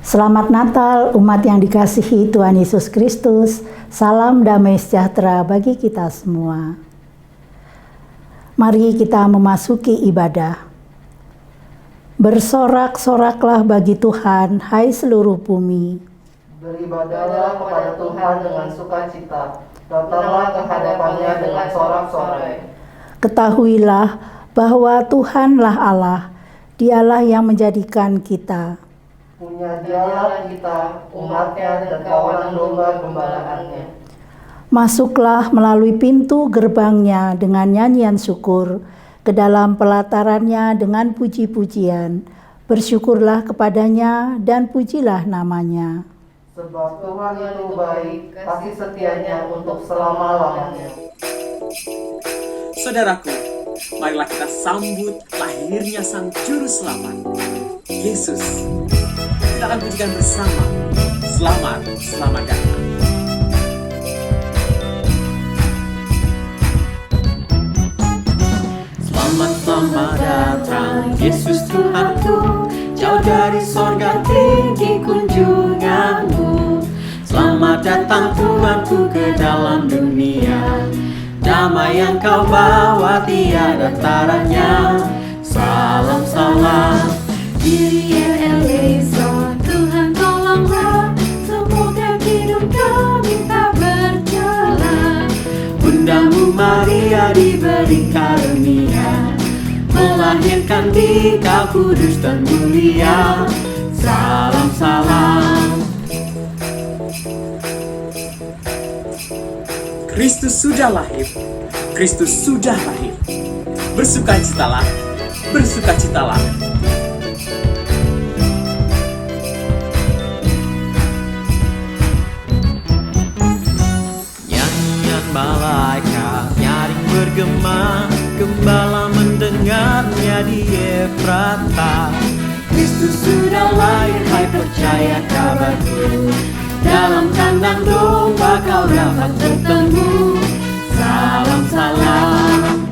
Selamat Natal umat yang dikasihi Tuhan Yesus Kristus. Salam damai sejahtera bagi kita semua. Mari kita memasuki ibadah. Bersorak-soraklah bagi Tuhan, hai seluruh bumi. Beribadahlah kepada Tuhan dengan sukacita. Datanglah ke hadapannya dengan sorak-sorai. Ketahuilah bahwa Tuhanlah Allah, Dialah yang menjadikan kita. Punya Dialah kita, umatnya dan kawanan domba gembalaannya. Masuklah melalui pintu gerbangnya dengan nyanyian syukur, ke dalam pelatarannya dengan puji-pujian. Bersyukurlah kepadanya dan pujilah namanya. Sebab Tuhan itu baik, kasih setianya untuk selama-lamanya. Saudaraku, marilah kita sambut lahirnya Sang Juru Selamat, Yesus. Kita akan pujikan bersama. Selamat, selamat datang. Selamat, selamat datang, Yesus Tuhanku. Jauh dari sorga tinggi kunjunganmu. Selamat datang Tuhanku ke dalam dunia. Damai yang kau bawa tiada taranya. Salam, salam. Kyrie eleison, Tuhan tolonglah, semoga hidup kami tak berjalan. Bundamu Maria diberi karunia, melahirkan di kau kudus dan mulia. Salam, salam. Kristus sudah lahir, Kristus sudah lahir. Bersukacitalah, bersukacitalah. Nyanyian malaikat nyaring bergema, gembala mendengarnya di Efrata. Kristus sudah lahir, hai percaya kabarku. Dalam kandang domba kau dapat bertemu. Salam, salam.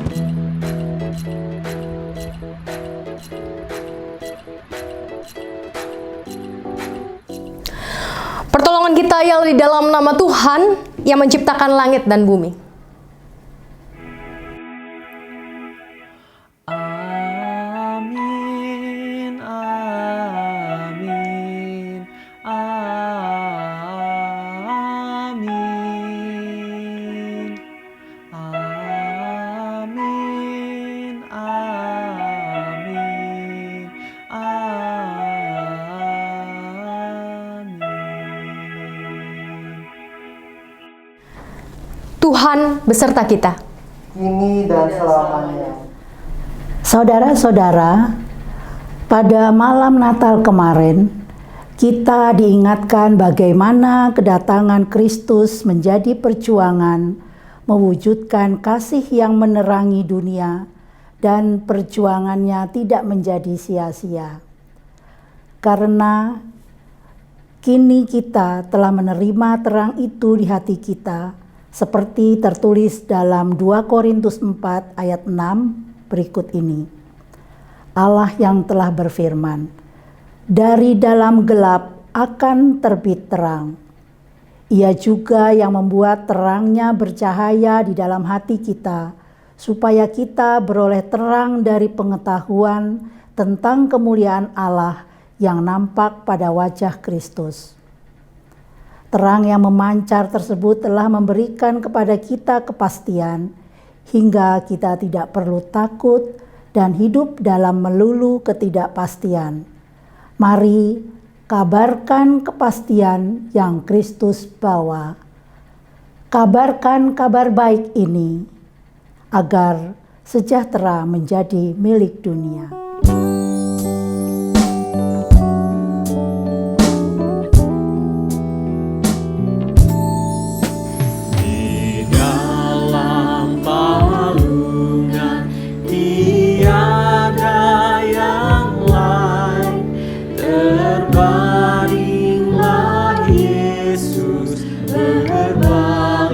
Pertolongan kita ialah di dalam nama Tuhan yang menciptakan langit dan bumi. Amin, amin, amin, amin, amin, amin. Tuhan beserta kita. Kini dan selamanya. Saudara-saudara, pada malam Natal kemarin, kita diingatkan bagaimana kedatangan Kristus menjadi perjuangan mewujudkan kasih yang menerangi dunia dan perjuangannya tidak menjadi sia-sia. Karena kini kita telah menerima terang itu di hati kita, seperti tertulis dalam 2 Korintus 4 ayat 6 berikut ini. Allah yang telah berfirman, dari dalam gelap akan terbit terang. Ia juga yang membuat terangnya bercahaya di dalam hati kita, supaya kita beroleh terang dari pengetahuan tentang kemuliaan Allah yang nampak pada wajah Kristus. Terang yang memancar tersebut telah memberikan kepada kita kepastian, hingga kita tidak perlu takut dan hidup dalam melulu ketidakpastian. Mari kabarkan kepastian yang Kristus bawa. Kabarkan kabar baik ini, agar sejahtera menjadi milik dunia.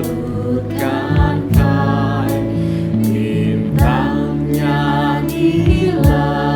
Berbalutkan kain, bintangnya hilang.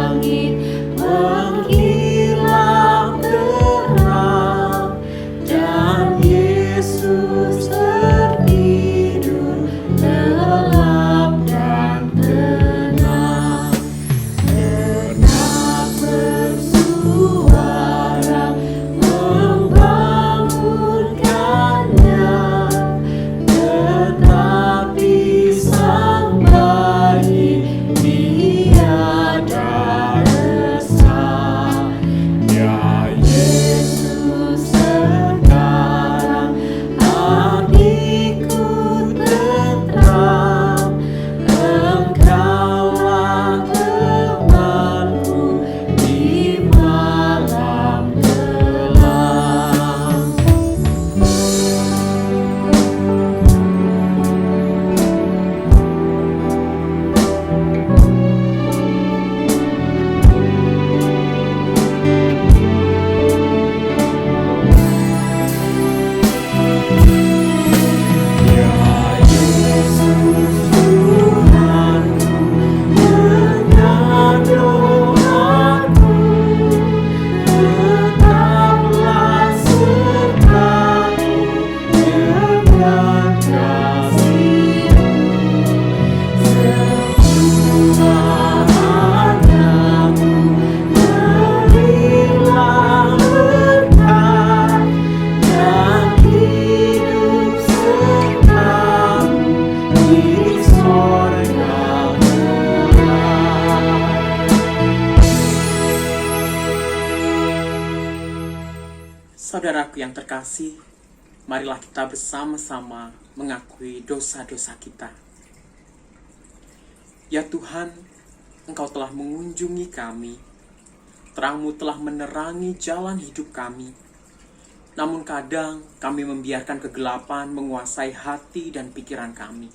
Saudaraku yang terkasih, marilah kita bersama-sama mengakui dosa-dosa kita. Ya Tuhan, Engkau telah mengunjungi kami. Terang-Mu telah menerangi jalan hidup kami. Namun kadang kami membiarkan kegelapan menguasai hati dan pikiran kami.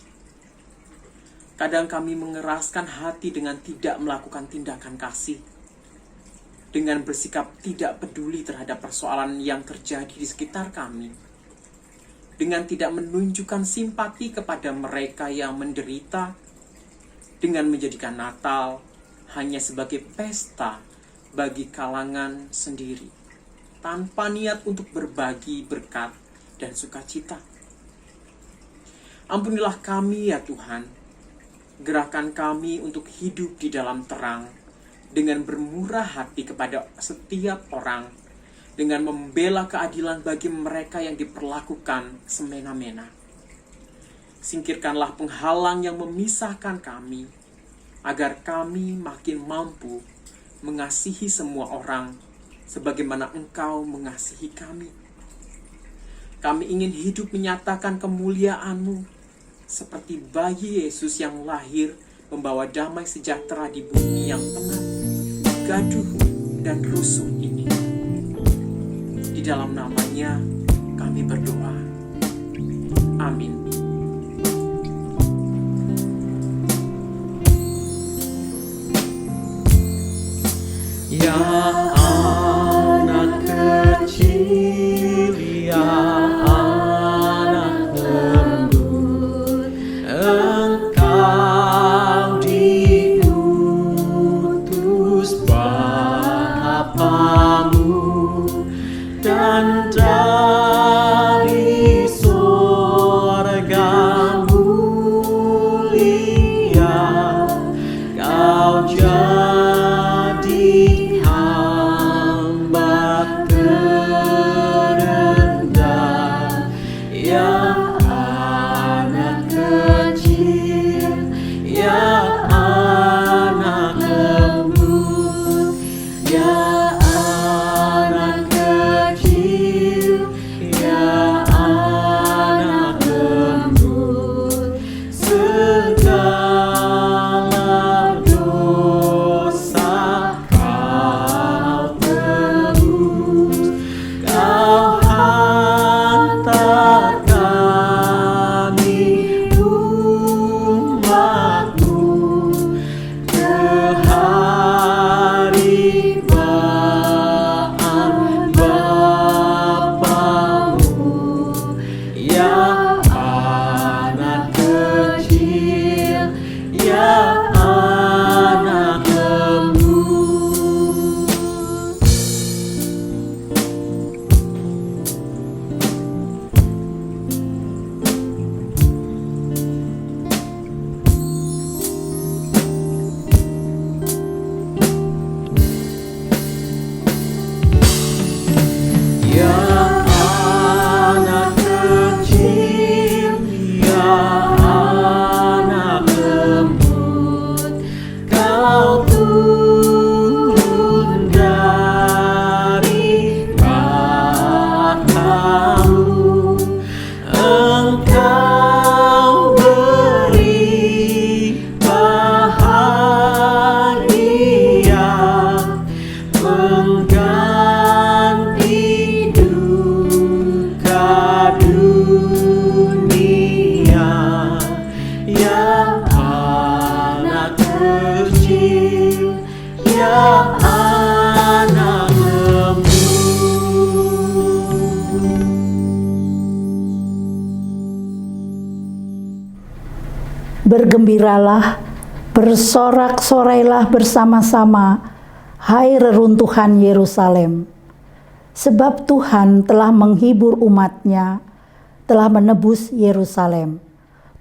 Kadang kami mengeraskan hati dengan tidak melakukan tindakan kasih, dengan bersikap tidak peduli terhadap persoalan yang terjadi di sekitar kami, dengan tidak menunjukkan simpati kepada mereka yang menderita, dengan menjadikan Natal hanya sebagai pesta bagi kalangan sendiri, tanpa niat untuk berbagi berkat dan sukacita. Ampunilah kami ya Tuhan, gerakan kami untuk hidup di dalam terang, dengan bermurah hati kepada setiap orang, dengan membela keadilan bagi mereka yang diperlakukan semena-mena. Singkirkanlah penghalang yang memisahkan kami, agar kami makin mampu mengasihi semua orang, sebagaimana Engkau mengasihi kami. Kami ingin hidup menyatakan kemuliaan-Mu, seperti bayi Yesus yang lahir membawa damai sejahtera di bumi yang penat, gaduh, dan rusuh ini. Di dalam nama-Nya kami berdoa. Amin. Ya anak kecil, ya anak lembut, Engkau diutus Bapamu, dan dari sorga mulia Kau jadi hamba terendah. Ya anak kecil, ya anak lembut, ya anak kecil, ya anak lembut, segala dosa Kau tebus. Kau hantar kami umat-Mu ke haribaan Bapamu. Ya anak kecil, ya anak lembut. Ya anak kecil, ya anak lembut, Kau turun dari Bapa-Mu. Engkau beri bahagia, pengganti duka dunia. Ya anak kecil, ya anak lembut. Bergembiralah, bersorak-sorailah bersama-sama, hai reruntuhan Yerusalem. Sebab Tuhan telah menghibur umat-Nya, telah menebus Yerusalem.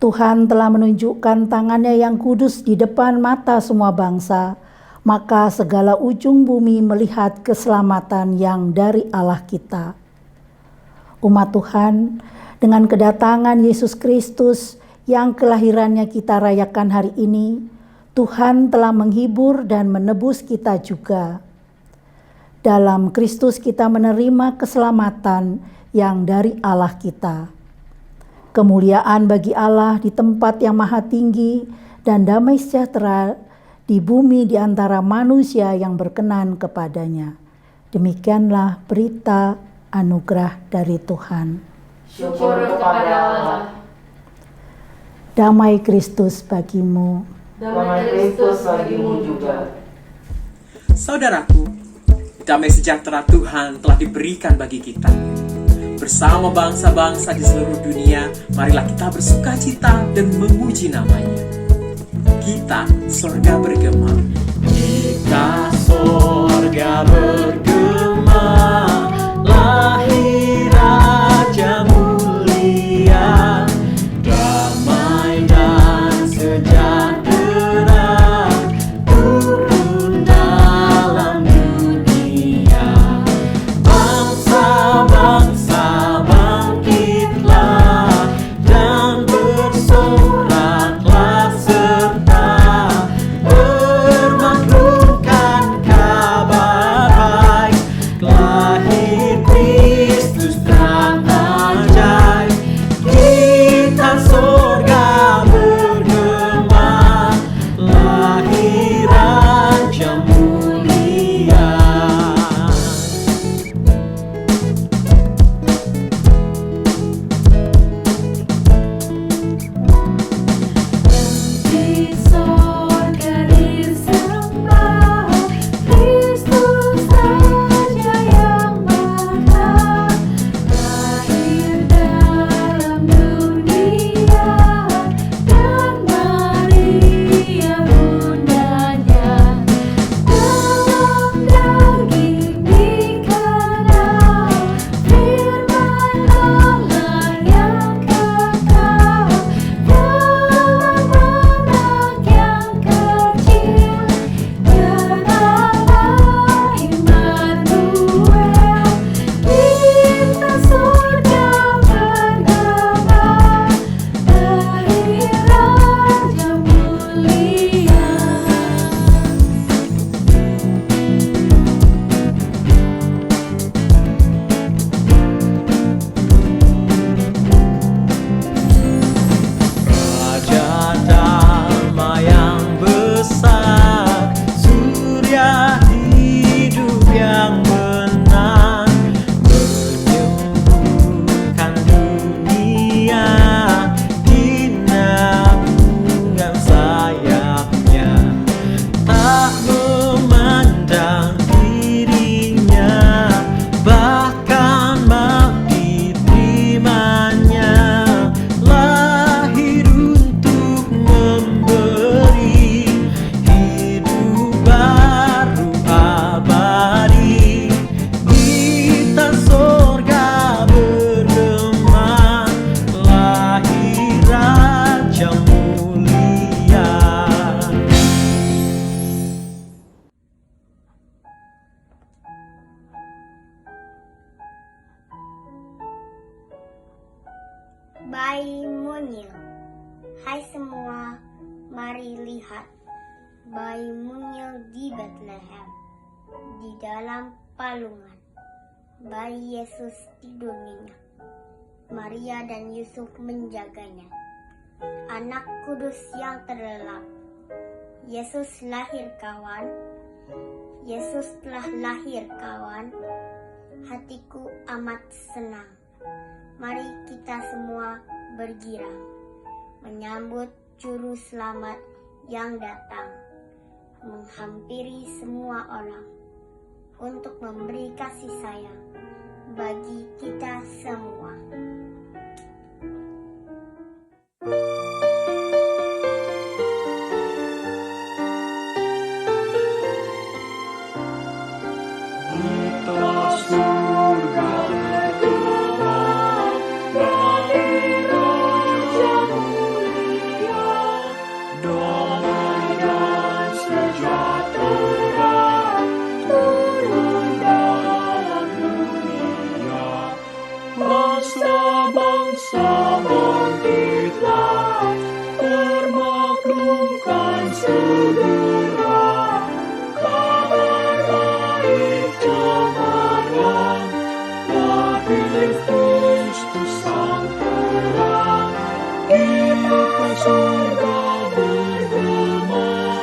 Tuhan telah menunjukkan tangan-Nya yang kudus di depan mata semua bangsa, maka segala ujung bumi melihat keselamatan yang dari Allah kita. Umat Tuhan, dengan kedatangan Yesus Kristus yang kelahirannya kita rayakan hari ini, Tuhan telah menghibur dan menebus kita juga. Dalam Kristus kita menerima keselamatan yang dari Allah kita. Kemuliaan bagi Allah di tempat yang maha tinggi dan damai sejahtera di bumi di antara manusia yang berkenan kepadanya. Demikianlah berita anugerah dari Tuhan. Syukur kepada Allah. Damai Kristus bagimu. Damai Kristus bagimu juga. Saudaraku, damai sejahtera Tuhan telah diberikan bagi kita. Bersama bangsa-bangsa di seluruh dunia, marilah kita bersukacita dan memuji namanya. Kita sorga bergema. Kita sorga bergema, lahir Raja mulia, damai dan sejahtera turun dalam dunia. Bangsa-bangsa bangkitlah dan bersoraklah serta bermaklumkan kabar baik. Lahir Kristus terang ajaib, kita sorga bergema, lahir Raja mulia. Di sorga disembah, Kristus Raja yang maha, lahir dalam dunia, dan Maria bundanya, dalam daging dikenal, firman Allah yang kekal, dalam anak yang kecil, jadilah Immanuel. Kita sorga bergema, lahir Raja mulia. Raja damai yang besar, surya hidup yang menang, menyembuhkan dunia di naungan sayapnya, tak memandang dirinya, bahkan maut diterimanya. Lahir untuk memberi hidup baru abadi. Kita sorga bergema, lahir Raja mulia. Bayi mungil. Hai semua, mari lihat. Bayi mungil di Bethlehem, di dalam palungan. Bayi Yesus tidur nyenyak. Maria dan Yusuf menjaganya. Anak kudus yang terlelap. Yesus lahir kawan. Yesus telah lahir kawan. Hatiku amat senang. Mari kita semua bergirang, menyambut Juru Selamat yang datang, menghampiri semua orang, untuk memberi kasih sayang bagi kita semua. Bangsa-bangsa bangkitlah, bermaklumkan segera kabar baik. Kita surga bergema,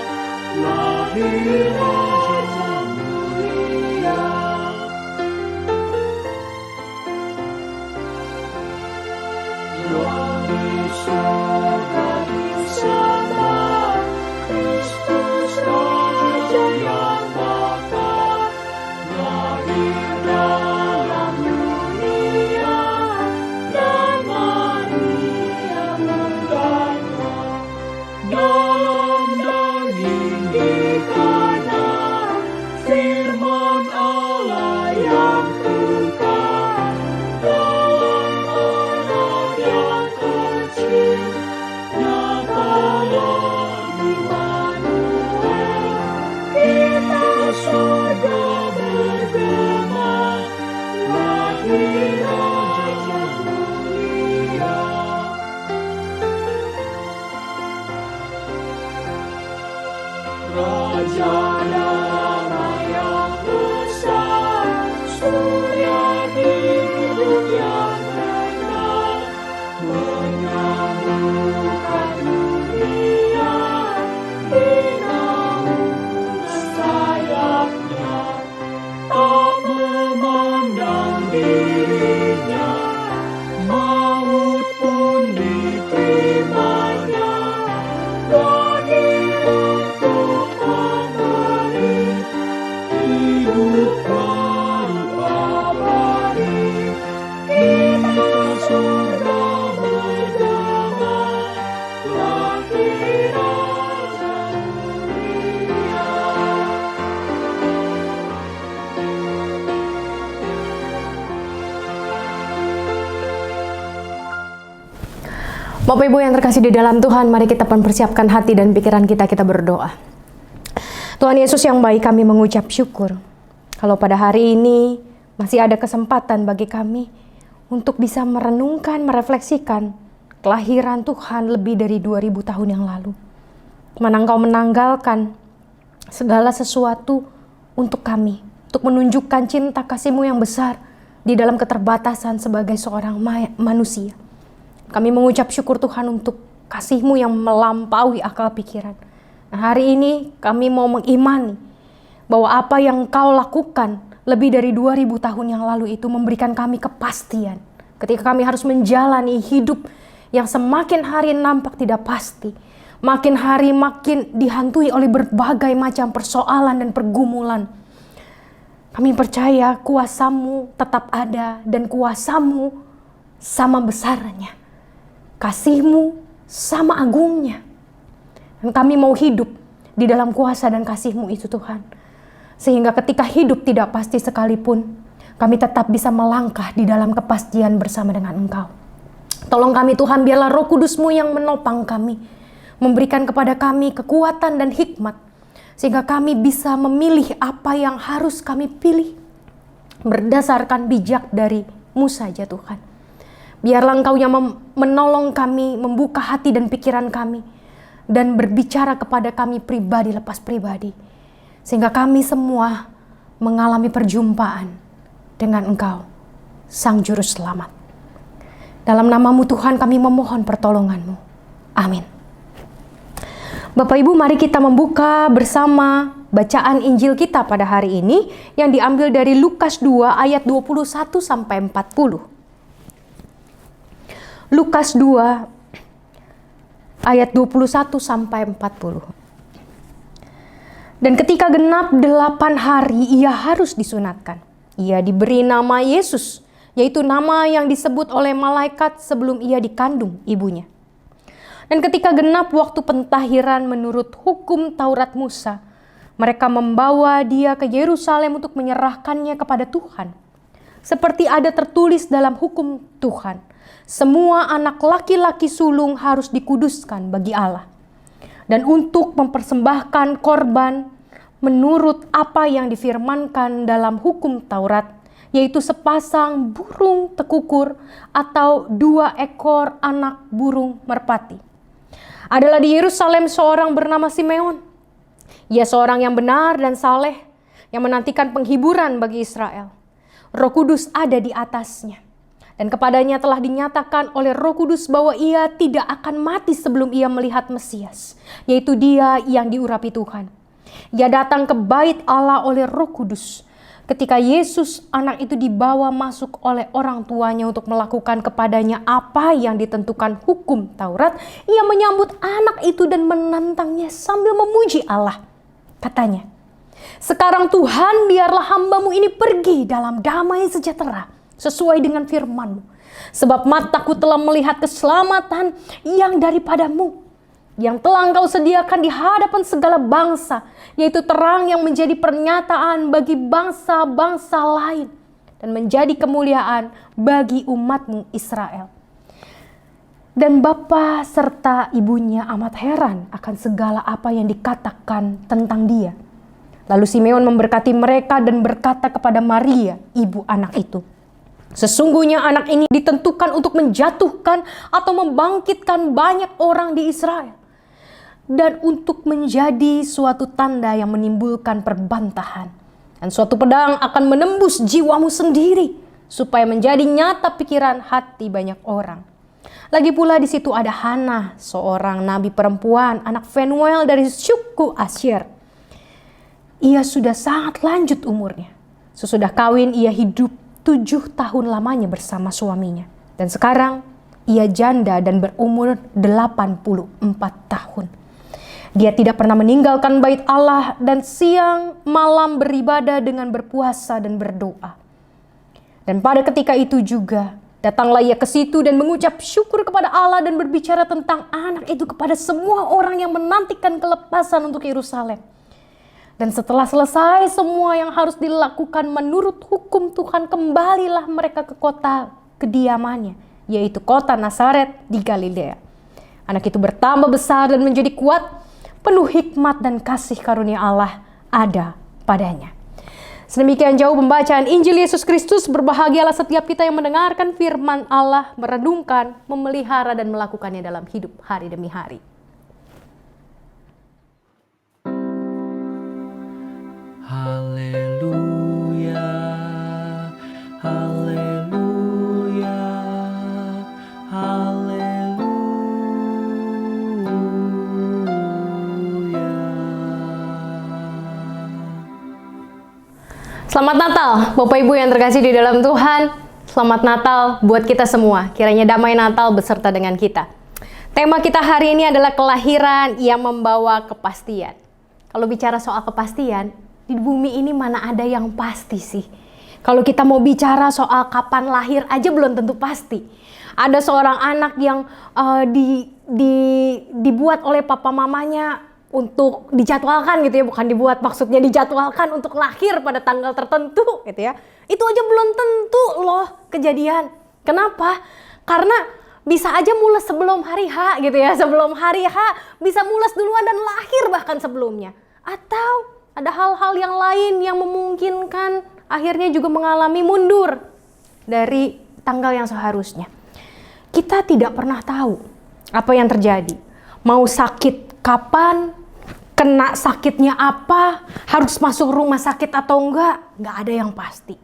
lahir Raja mulia. Yang di surga di sana, Kristus Raja yang bakal lahir dalam dunia, dan Maria mendana dalam daging di kanan, firman Allah yang kekal dalam anak yang kecil, nyatalah Immanuel. Kita surga bergema, lahir Raja mulia. Raja damai yang besar, surya hidup yang rendah, menyembuhkan dunia, dinaungi sayapnya, tak memandang dirinya, maut pun diterimanya, lahir untuk memberi hidup baru abadi. Kita surga bergema, lahir Raja mulia. Bapak Ibu yang terkasih di dalam Tuhan, mari kita mempersiapkan hati dan pikiran kita berdoa. Tuhan Yesus yang baik, kami mengucap syukur kalau pada hari ini masih ada kesempatan bagi kami untuk bisa merenungkan, merefleksikan kelahiran Tuhan lebih dari 2000 tahun yang lalu. Mana Engkau menanggalkan segala sesuatu untuk kami, untuk menunjukkan cinta kasih-Mu yang besar di dalam keterbatasan sebagai seorang manusia. Kami mengucap syukur Tuhan untuk kasih-Mu yang melampaui akal pikiran. Nah, hari ini kami mau mengimani bahwa apa yang Engkau lakukan lebih dari 2000 tahun yang lalu itu memberikan kami kepastian. Ketika kami harus menjalani hidup yang semakin hari nampak tidak pasti, makin hari makin dihantui oleh berbagai macam persoalan dan pergumulan. Kami percaya kuasa-Mu tetap ada dan kuasa-Mu sama besarnya. Kasih-Mu sama agungnya. Dan kami mau hidup di dalam kuasa dan kasih-Mu itu Tuhan. Sehingga ketika hidup tidak pasti sekalipun, kami tetap bisa melangkah di dalam kepastian bersama dengan Engkau. Tolong kami Tuhan, biarlah Roh Kudus-Mu yang menopang kami, memberikan kepada kami kekuatan dan hikmat, sehingga kami bisa memilih apa yang harus kami pilih, berdasarkan bijak dari-Mu saja Tuhan. Biarlah Engkau yang menolong kami, membuka hati dan pikiran kami, dan berbicara kepada kami pribadi lepas pribadi, sehingga kami semua mengalami perjumpaan dengan Engkau, Sang Juru Selamat. Dalam nama-Mu Tuhan kami memohon pertolongan-Mu. Amin. Bapak Ibu, mari kita membuka bersama bacaan Injil kita pada hari ini yang diambil dari Lukas 2 ayat 21 sampai 40. Lukas 2 ayat 21 sampai 40. Dan ketika genap 8 hari ia harus disunatkan. Ia diberi nama Yesus, yaitu nama yang disebut oleh malaikat sebelum ia dikandung ibunya. Dan ketika genap waktu pentahiran menurut hukum Taurat Musa, mereka membawa dia ke Yerusalem untuk menyerahkannya kepada Tuhan. Seperti ada tertulis dalam hukum Tuhan, semua anak laki-laki sulung harus dikuduskan bagi Allah. Dan untuk mempersembahkan korban menurut apa yang difirmankan dalam hukum Taurat, yaitu sepasang burung tekukur atau 2 ekor anak burung merpati. Adalah di Yerusalem seorang bernama Simeon. Ia seorang yang benar dan saleh, yang menantikan penghiburan bagi Israel. Roh Kudus ada di atasnya. Dan kepadanya telah dinyatakan oleh Roh Kudus bahwa ia tidak akan mati sebelum ia melihat Mesias, yaitu Dia yang diurapi Tuhan. Ia datang ke bait Allah oleh Roh Kudus. Ketika Yesus anak itu dibawa masuk oleh orang tuanya untuk melakukan kepadanya apa yang ditentukan hukum Taurat, ia menyambut anak itu dan menantangnya sambil memuji Allah. Katanya, "Sekarang Tuhan, biarlah hamba-Mu ini pergi dalam damai sejahtera, sesuai dengan firman-Mu. Sebab mataku telah melihat keselamatan yang daripada-Mu, yang telah Engkau sediakan di hadapan segala bangsa, yaitu terang yang menjadi pernyataan bagi bangsa-bangsa lain, dan menjadi kemuliaan bagi umat-Mu Israel." Dan bapa serta ibunya amat heran akan segala apa yang dikatakan tentang dia. Lalu Simeon memberkati mereka dan berkata kepada Maria, ibu anak itu, "Sesungguhnya anak ini ditentukan untuk menjatuhkan atau membangkitkan banyak orang di Israel, dan untuk menjadi suatu tanda yang menimbulkan perbantahan. Dan suatu pedang akan menembus jiwamu sendiri, supaya menjadi nyata pikiran hati banyak orang." Lagi pula di situ ada Hana, seorang nabi perempuan, anak Fanuel dari suku Asyer. Ia sudah sangat lanjut umurnya. Sesudah kawin ia hidup 7 tahun lamanya bersama suaminya. Dan sekarang ia janda dan berumur 84 tahun. Dia tidak pernah meninggalkan bait Allah dan siang malam beribadah dengan berpuasa dan berdoa. Dan pada ketika itu juga datanglah ia ke situ dan mengucap syukur kepada Allah dan berbicara tentang anak itu kepada semua orang yang menantikan kelepasan untuk Yerusalem. Dan setelah selesai semua yang harus dilakukan menurut hukum Tuhan, kembalilah mereka ke kota kediamannya, yaitu kota Nazaret di Galilea. Anak itu bertambah besar dan menjadi kuat, penuh hikmat dan kasih karunia Allah ada padanya. Sedemikian jauh pembacaan Injil Yesus Kristus. Berbahagialah setiap kita yang mendengarkan firman Allah, merenungkan, memelihara dan melakukannya dalam hidup hari demi hari. Haleluya, haleluya, haleluya. Selamat Natal, Bapak Ibu yang terkasih di dalam Tuhan. Selamat Natal buat kita semua. Kiranya damai Natal beserta dengan kita. Tema kita hari ini adalah kelahiran yang membawa kepastian. Kalau bicara soal kepastian, di bumi ini mana ada yang pasti sih? Kalau kita mau bicara soal kapan lahir aja belum tentu pasti. Ada seorang anak yang dibuat oleh papa mamanya untuk dijadwalkan gitu ya, bukan dibuat, maksudnya dijadwalkan untuk lahir pada tanggal tertentu gitu ya. Itu aja belum tentu loh kejadian. Kenapa? Karena bisa aja mules sebelum hari H gitu ya, sebelum hari H bisa mules duluan dan lahir bahkan sebelumnya. Atau ada hal-hal yang lain yang memungkinkan akhirnya juga mengalami mundur dari tanggal yang seharusnya. Kita tidak pernah tahu apa yang terjadi. Mau sakit kapan, kena sakitnya apa, harus masuk rumah sakit atau enggak ada yang pasti.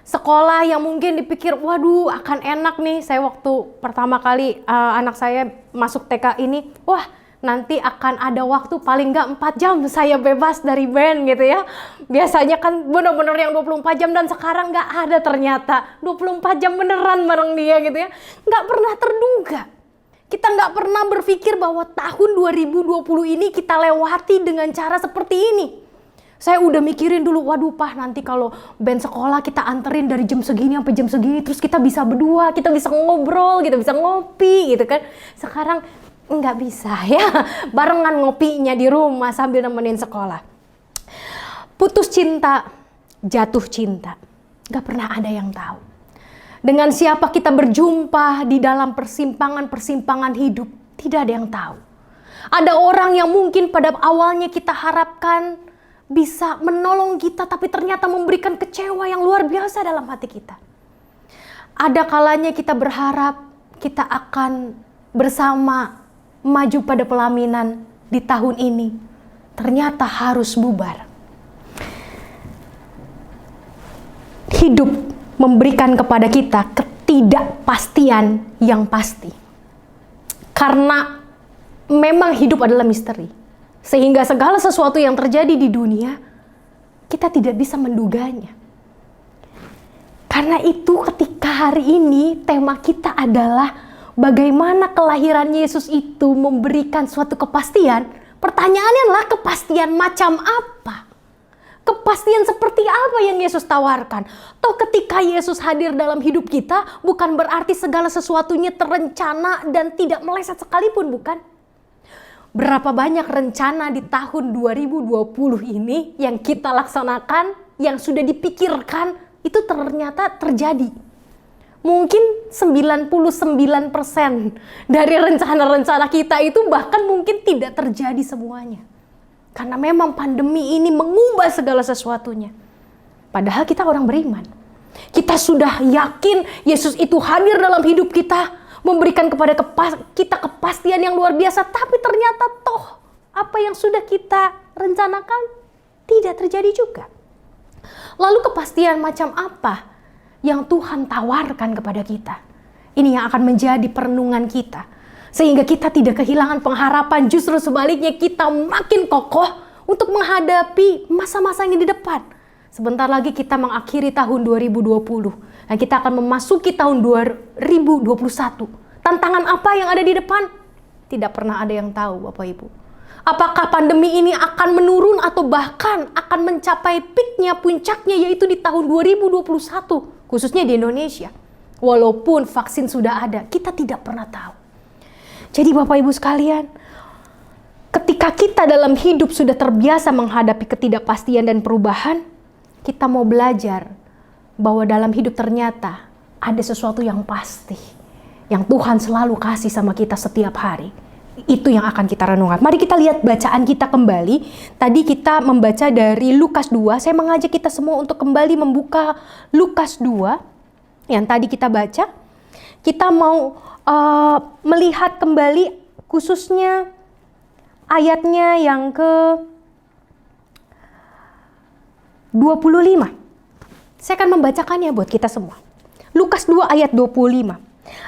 Sekolah yang mungkin dipikir, waduh akan enak nih. Saya waktu pertama kali anak saya masuk TK ini, wah nanti akan ada waktu paling nggak 4 jam saya bebas dari band gitu ya. Biasanya kan bener-bener yang 24 jam dan sekarang nggak ada ternyata. 24 jam beneran bareng dia gitu ya. Nggak pernah terduga. Kita nggak pernah berpikir bahwa tahun 2020 ini kita lewati dengan cara seperti ini. Saya udah mikirin dulu, waduh Pak nanti kalau band sekolah kita anterin dari jam segini sampai jam segini. Terus kita bisa berdua, kita bisa ngobrol, kita bisa ngopi gitu kan. Sekarang nggak bisa ya, barengan ngopinya di rumah sambil nemenin sekolah. Putus cinta, jatuh cinta, nggak pernah ada yang tahu. Dengan siapa kita berjumpa di dalam persimpangan-persimpangan hidup, tidak ada yang tahu. Ada orang yang mungkin pada awalnya kita harapkan bisa menolong kita, tapi ternyata memberikan kecewa yang luar biasa dalam hati kita. Ada kalanya kita berharap kita akan bersama maju pada pelaminan di tahun ini, ternyata harus bubar. Hidup memberikan kepada kita ketidakpastian yang pasti. Karena memang hidup adalah misteri. Sehingga segala sesuatu yang terjadi di dunia, kita tidak bisa menduganya. Karena itu ketika hari ini tema kita adalah bagaimana kelahiran Yesus itu memberikan suatu kepastian. Pertanyaannya adalah kepastian macam apa? Kepastian seperti apa yang Yesus tawarkan? Toh ketika Yesus hadir dalam hidup kita, bukan berarti segala sesuatunya terencana dan tidak meleset sekalipun, bukan? Berapa banyak rencana di tahun 2020 ini yang kita laksanakan, yang sudah dipikirkan, itu ternyata terjadi. Mungkin 99% dari rencana-rencana kita itu bahkan mungkin tidak terjadi semuanya. Karena memang pandemi ini mengubah segala sesuatunya. Padahal kita orang beriman. Kita sudah yakin Yesus itu hadir dalam hidup kita, memberikan kepada kita kepastian yang luar biasa. Tapi ternyata toh apa yang sudah kita rencanakan tidak terjadi juga. Lalu kepastian macam apa yang Tuhan tawarkan kepada kita? Ini yang akan menjadi perenungan kita. Sehingga kita tidak kehilangan pengharapan, justru sebaliknya kita makin kokoh untuk menghadapi masa-masa yang di depan. Sebentar lagi kita mengakhiri tahun 2020 dan kita akan memasuki tahun 2021. Tantangan apa yang ada di depan? Tidak pernah ada yang tahu, Bapak Ibu. Apakah pandemi ini akan menurun atau bahkan akan mencapai peaknya, puncaknya yaitu di tahun 2021, khususnya di Indonesia. Walaupun vaksin sudah ada, kita tidak pernah tahu. Jadi Bapak Ibu sekalian, ketika kita dalam hidup sudah terbiasa menghadapi ketidakpastian dan perubahan, kita mau belajar bahwa dalam hidup ternyata ada sesuatu yang pasti, yang Tuhan selalu kasih sama kita setiap hari. Itu yang akan kita renungkan. Mari kita lihat bacaan kita kembali. Tadi kita membaca dari Lukas 2. Saya mengajak kita semua untuk kembali membuka Lukas 2 yang tadi kita baca. Kita mau melihat kembali khususnya ayatnya yang ke 25. Saya akan membacakannya buat kita semua. Lukas 2 ayat 25.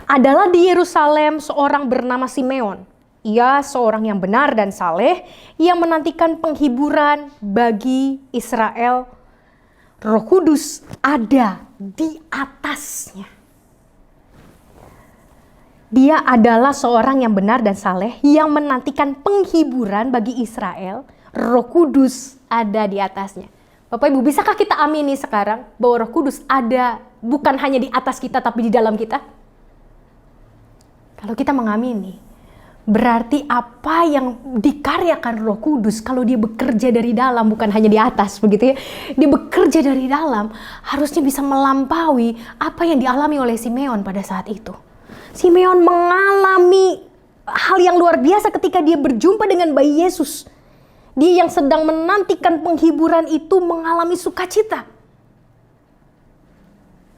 Adalah di Yerusalem seorang bernama Simeon. Ia seorang yang benar dan saleh yang menantikan penghiburan bagi Israel. Roh Kudus ada di atasnya. Dia adalah seorang yang benar dan saleh yang menantikan penghiburan bagi Israel. Roh Kudus ada di atasnya. Bapak Ibu, bisakah kita amini sekarang bahwa Roh Kudus ada bukan hanya di atas kita tapi di dalam kita? Kalau kita mengamini, berarti apa yang dikaryakan Roh Kudus kalau dia bekerja dari dalam, bukan hanya di atas begitu ya. Dia bekerja dari dalam, harusnya bisa melampaui apa yang dialami oleh Simeon pada saat itu. Simeon mengalami hal yang luar biasa ketika dia berjumpa dengan bayi Yesus. Dia yang sedang menantikan penghiburan itu mengalami sukacita.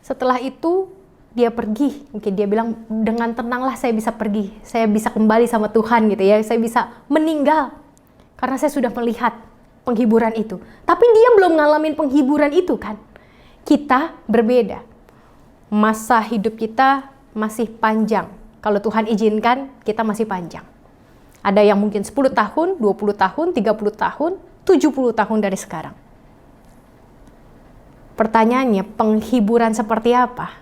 Setelah itu dia pergi. Mungkin dia bilang, dengan tenanglah saya bisa pergi. Saya bisa kembali sama Tuhan gitu ya. Saya bisa meninggal. Karena saya sudah melihat penghiburan itu. Tapi dia belum ngalamin penghiburan itu kan. Kita berbeda. Masa hidup kita masih panjang. Kalau Tuhan izinkan, kita masih panjang. Ada yang mungkin 10 tahun, 20 tahun, 30 tahun, 70 tahun dari sekarang. Pertanyaannya, penghiburan seperti apa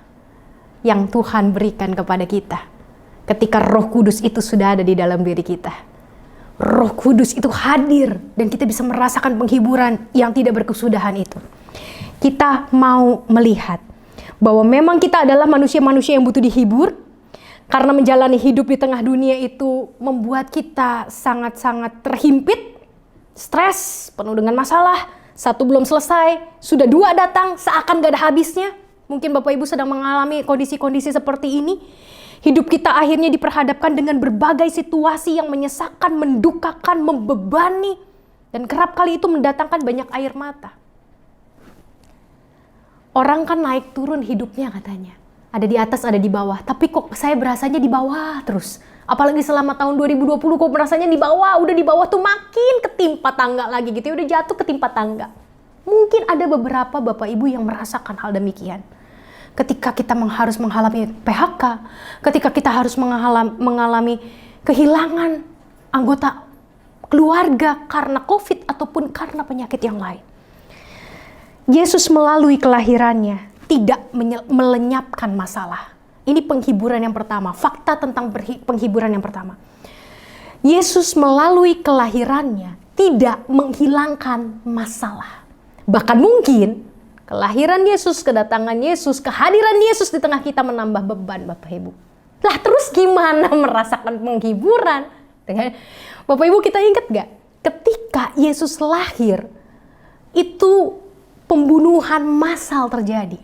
yang Tuhan berikan kepada kita ketika Roh Kudus itu sudah ada di dalam diri kita? Roh Kudus itu hadir dan kita bisa merasakan penghiburan yang tidak berkesudahan itu. Kita mau melihat bahwa memang kita adalah manusia-manusia yang butuh dihibur, karena menjalani hidup di tengah dunia itu membuat kita sangat-sangat terhimpit, stres, penuh dengan masalah. Satu belum selesai, sudah dua datang, seakan gak ada habisnya. Mungkin Bapak Ibu sedang mengalami kondisi-kondisi seperti ini. Hidup kita akhirnya diperhadapkan dengan berbagai situasi yang menyesakkan, mendukakan, membebani, dan kerap kali itu mendatangkan banyak air mata. Orang kan naik turun hidupnya katanya. Ada di atas, ada di bawah. Tapi kok saya berasanya di bawah terus. Apalagi selama tahun 2020 kok merasanya di bawah. Udah di bawah tuh makin ketimpa tangga lagi gitu ya. Udah jatuh ketimpa tangga. Mungkin ada beberapa Bapak Ibu yang merasakan hal demikian. ketika kita harus mengalami PHK, ketika kita harus mengalami kehilangan anggota keluarga karena COVID ataupun karena penyakit yang lain. Yesus melalui kelahirannya tidak melenyapkan masalah. Ini penghiburan yang pertama, fakta tentang penghiburan yang pertama. Yesus melalui kelahirannya tidak menghilangkan masalah. Bahkan mungkin kelahiran Yesus, kedatangan Yesus, kehadiran Yesus di tengah kita menambah beban, Bapak Ibu. Lah terus gimana merasakan penghiburan? Bapak Ibu, kita ingat gak? Ketika Yesus lahir, itu pembunuhan massal terjadi.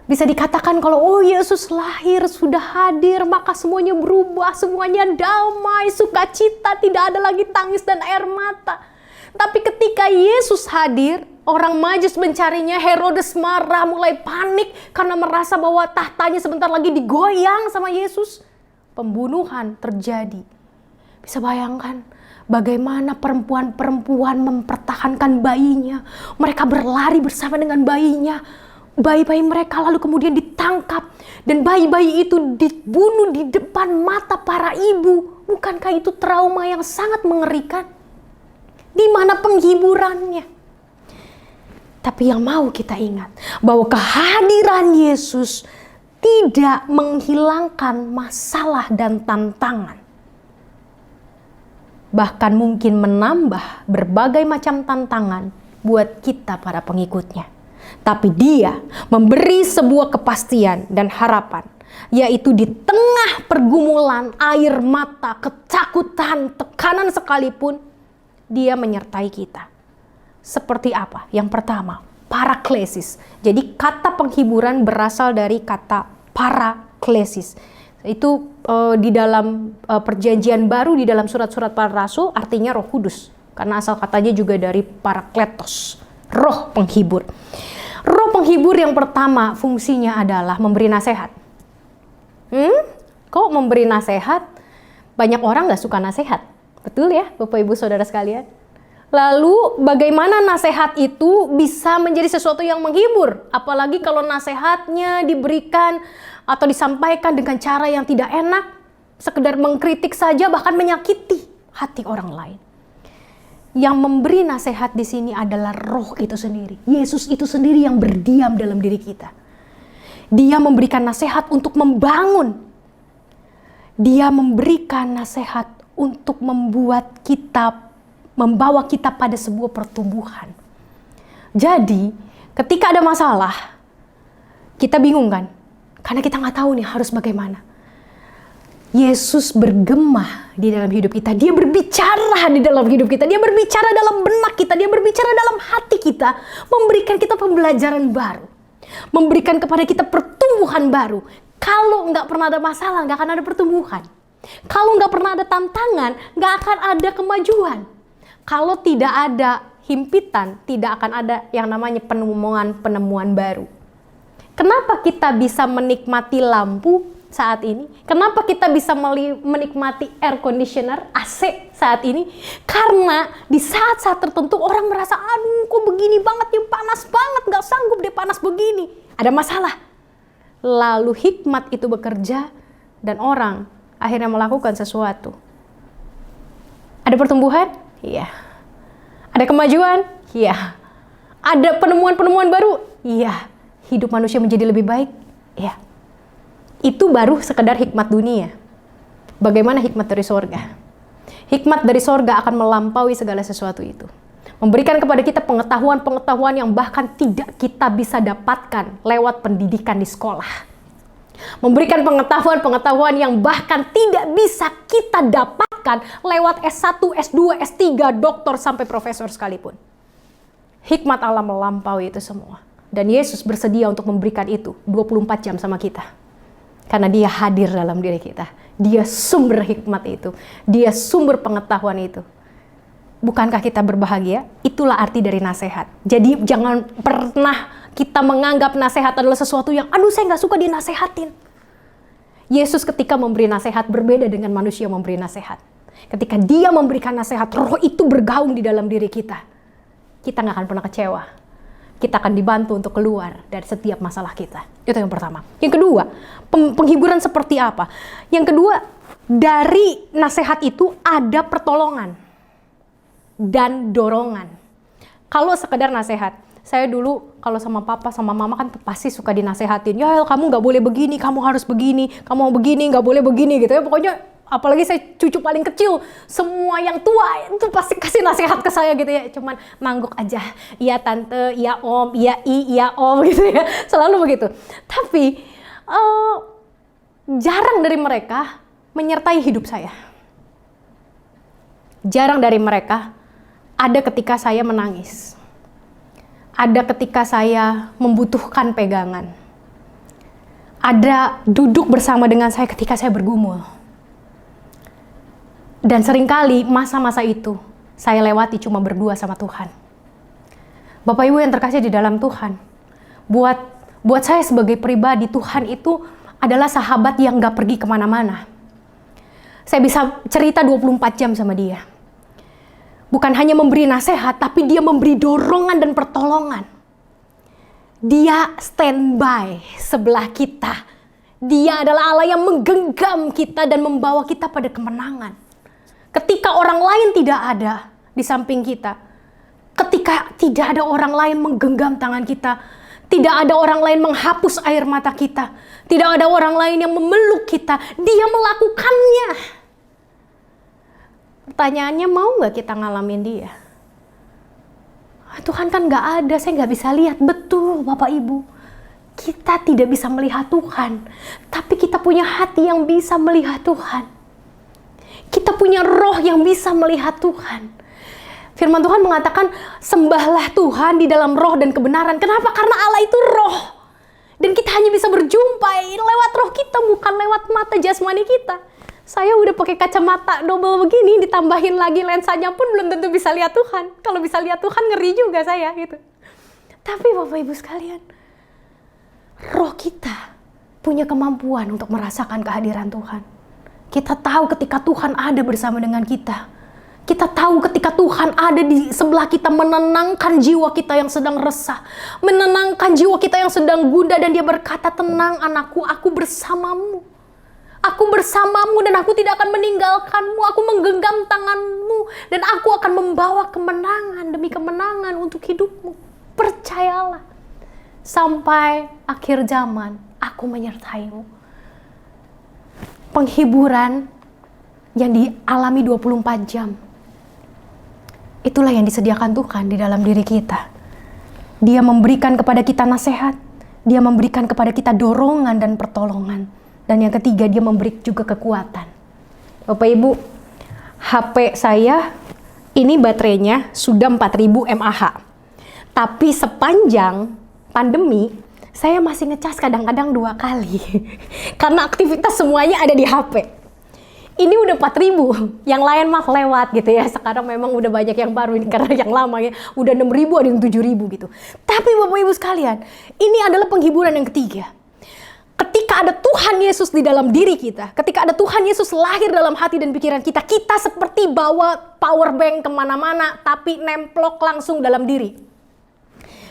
Bisa dikatakan kalau Yesus lahir, sudah hadir, maka semuanya berubah, semuanya damai, sukacita, tidak ada lagi tangis dan air mata. Tapi ketika Yesus hadir, orang Majus mencarinya, Herodes marah, mulai panik karena merasa bahwa tahtanya sebentar lagi digoyang sama Yesus. Pembunuhan terjadi. Bisa bayangkan bagaimana perempuan-perempuan mempertahankan bayinya. Mereka berlari bersama dengan bayinya. Bayi-bayi mereka lalu kemudian ditangkap. Dan bayi-bayi itu dibunuh di depan mata para ibu. Bukankah itu trauma yang sangat mengerikan? Di mana penghiburannya? Tapi yang mau kita ingat bahwa kehadiran Yesus tidak menghilangkan masalah dan tantangan. Bahkan mungkin menambah berbagai macam tantangan buat kita para pengikutnya. Tapi Dia memberi sebuah kepastian dan harapan, yaitu di tengah pergumulan, air mata, ketakutan, tekanan sekalipun, Dia menyertai kita. Seperti apa? Yang pertama, paraklesis. Jadi kata penghiburan berasal dari kata paraklesis. Itu di dalam perjanjian baru, di dalam surat-surat para rasul, artinya Roh Kudus. Karena asal katanya juga dari parakletos, roh penghibur. Roh penghibur yang pertama fungsinya adalah memberi nasihat. Kok memberi nasihat? Banyak orang gak suka nasihat. Betul ya Bapak Ibu Saudara sekalian? Lalu bagaimana nasihat itu bisa menjadi sesuatu yang menghibur? Apalagi kalau nasihatnya diberikan atau disampaikan dengan cara yang tidak enak, sekedar mengkritik saja, bahkan menyakiti hati orang lain. Yang memberi nasihat di sini adalah Roh itu sendiri. Yesus itu sendiri yang berdiam dalam diri kita. Dia memberikan nasihat untuk membangun. Dia memberikan nasihat untuk membawa kita pada sebuah pertumbuhan. Jadi, ketika ada masalah, kita bingung kan? Karena kita nggak tahu nih harus bagaimana. Yesus bergema di dalam hidup kita. Dia berbicara di dalam hidup kita. Dia berbicara dalam benak kita. Dia berbicara dalam hati kita. Memberikan kita pembelajaran baru. Memberikan kepada kita pertumbuhan baru. Kalau nggak pernah ada masalah, nggak akan ada pertumbuhan. Kalau nggak pernah ada tantangan, nggak akan ada kemajuan. Kalau tidak ada himpitan, tidak akan ada yang namanya penemuan baru. Kenapa kita bisa menikmati lampu saat ini? Kenapa kita bisa menikmati air conditioner, AC saat ini? Karena di saat-saat tertentu orang merasa, aduh kok begini banget, yang panas banget, nggak sanggup deh panas begini. Ada masalah. Lalu hikmat itu bekerja dan orang akhirnya melakukan sesuatu. Ada pertumbuhan? Iya. Ada kemajuan? Iya. Ada penemuan-penemuan baru? Iya. Hidup manusia menjadi lebih baik? Iya. Itu baru sekedar hikmat dunia. Bagaimana hikmat dari sorga? Hikmat dari sorga akan melampaui segala sesuatu itu. Memberikan kepada kita pengetahuan-pengetahuan yang bahkan tidak kita bisa dapatkan lewat pendidikan di sekolah. Memberikan pengetahuan-pengetahuan yang bahkan tidak bisa kita dapatkan lewat S1, S2, S3, doktor sampai profesor sekalipun. Hikmat Allah melampaui itu semua. Dan Yesus bersedia untuk memberikan itu 24 jam sama kita. Karena Dia hadir dalam diri kita. Dia sumber hikmat itu. Dia sumber pengetahuan itu. Bukankah kita berbahagia? Itulah arti dari nasihat. Jadi jangan pernah kita menganggap nasihat adalah sesuatu yang, aduh saya gak suka dinasehatin. Yesus ketika memberi nasihat berbeda dengan manusia memberi nasihat. Ketika Dia memberikan nasihat, Roh itu bergaung di dalam diri kita. Kita gak akan pernah kecewa. kita akan dibantu untuk keluar dari setiap masalah kita. Itu yang pertama. Yang kedua, penghiburan seperti apa? Yang kedua, dari nasihat itu ada pertolongan dan dorongan. Kalau sekedar nasihat, saya dulu kalau sama papa sama mama kan pasti suka dinasehatin. Ya kamu nggak boleh begini, kamu harus begini, kamu mau begini nggak boleh begini gitu ya. Pokoknya apalagi saya cucu paling kecil, semua yang tua itu pasti kasih nasihat ke saya gitu ya. Cuman nangguk aja, iya tante, iya om, iya om gitu ya. Selalu begitu. Tapi jarang dari mereka menyertai hidup saya. Jarang dari mereka ada ketika saya menangis. Ada ketika saya membutuhkan pegangan. Ada duduk bersama dengan saya ketika saya bergumul. Dan seringkali masa-masa itu saya lewati cuma berdua sama Tuhan. Bapak Ibu yang terkasih di dalam Tuhan, buat saya sebagai pribadi, Tuhan itu adalah sahabat yang gak pergi kemana-mana. Saya bisa cerita 24 jam sama dia. Bukan hanya memberi nasihat, tapi dia memberi dorongan dan pertolongan. Dia standby sebelah kita. Dia adalah Allah yang menggenggam kita dan membawa kita pada kemenangan. Ketika orang lain tidak ada di samping kita, ketika tidak ada orang lain menggenggam tangan kita, tidak ada orang lain menghapus air mata kita, tidak ada orang lain yang memeluk kita, dia melakukannya. Pertanyaannya, mau nggak kita ngalamin dia? Tuhan kan nggak ada, saya nggak bisa lihat. Betul Bapak Ibu, kita tidak bisa melihat Tuhan, tapi kita punya hati yang bisa melihat Tuhan. Kita punya roh yang bisa melihat Tuhan. Firman Tuhan mengatakan, sembahlah Tuhan di dalam roh dan kebenaran. Kenapa? Karena Allah itu roh. Dan kita hanya bisa berjumpa lewat roh kita, bukan lewat mata jasmani kita. Saya udah pakai kacamata double begini, ditambahin lagi lensanya pun belum tentu bisa lihat Tuhan. Kalau bisa lihat Tuhan ngeri juga saya gitu. Tapi Bapak Ibu sekalian, roh kita punya kemampuan untuk merasakan kehadiran Tuhan. Kita tahu ketika Tuhan ada bersama dengan kita. Kita tahu ketika Tuhan ada di sebelah kita, menenangkan jiwa kita yang sedang resah, menenangkan jiwa kita yang sedang gundah, dan dia berkata, tenang anakku, aku bersamamu. Aku bersamamu dan aku tidak akan meninggalkanmu. Aku menggenggam tanganmu dan aku akan membawa kemenangan demi kemenangan untuk hidupmu. Percayalah. Sampai akhir zaman aku menyertaimu. Penghiburan yang dialami 24 jam. Itulah yang disediakan Tuhan di dalam diri kita. Dia memberikan kepada kita nasihat. Dia memberikan kepada kita dorongan dan pertolongan. Dan yang ketiga, dia memberi juga kekuatan. Bapak Ibu, HP saya ini baterainya sudah 4000 mAh. Tapi sepanjang pandemi, saya masih ngecas kadang-kadang 2 kali. Karena aktivitas semuanya ada di HP. Ini udah 4000, yang lain mah lewat gitu ya. Sekarang memang udah banyak yang baru ini karena yang lama ya. Udah 6000, ada yang 7000 gitu. Tapi Bapak Ibu sekalian, ini adalah penghiburan yang ketiga. Ketika ada Tuhan Yesus di dalam diri kita, ketika ada Tuhan Yesus lahir dalam hati dan pikiran kita, kita seperti bawa power bank kemana-mana, tapi nemplok langsung dalam diri.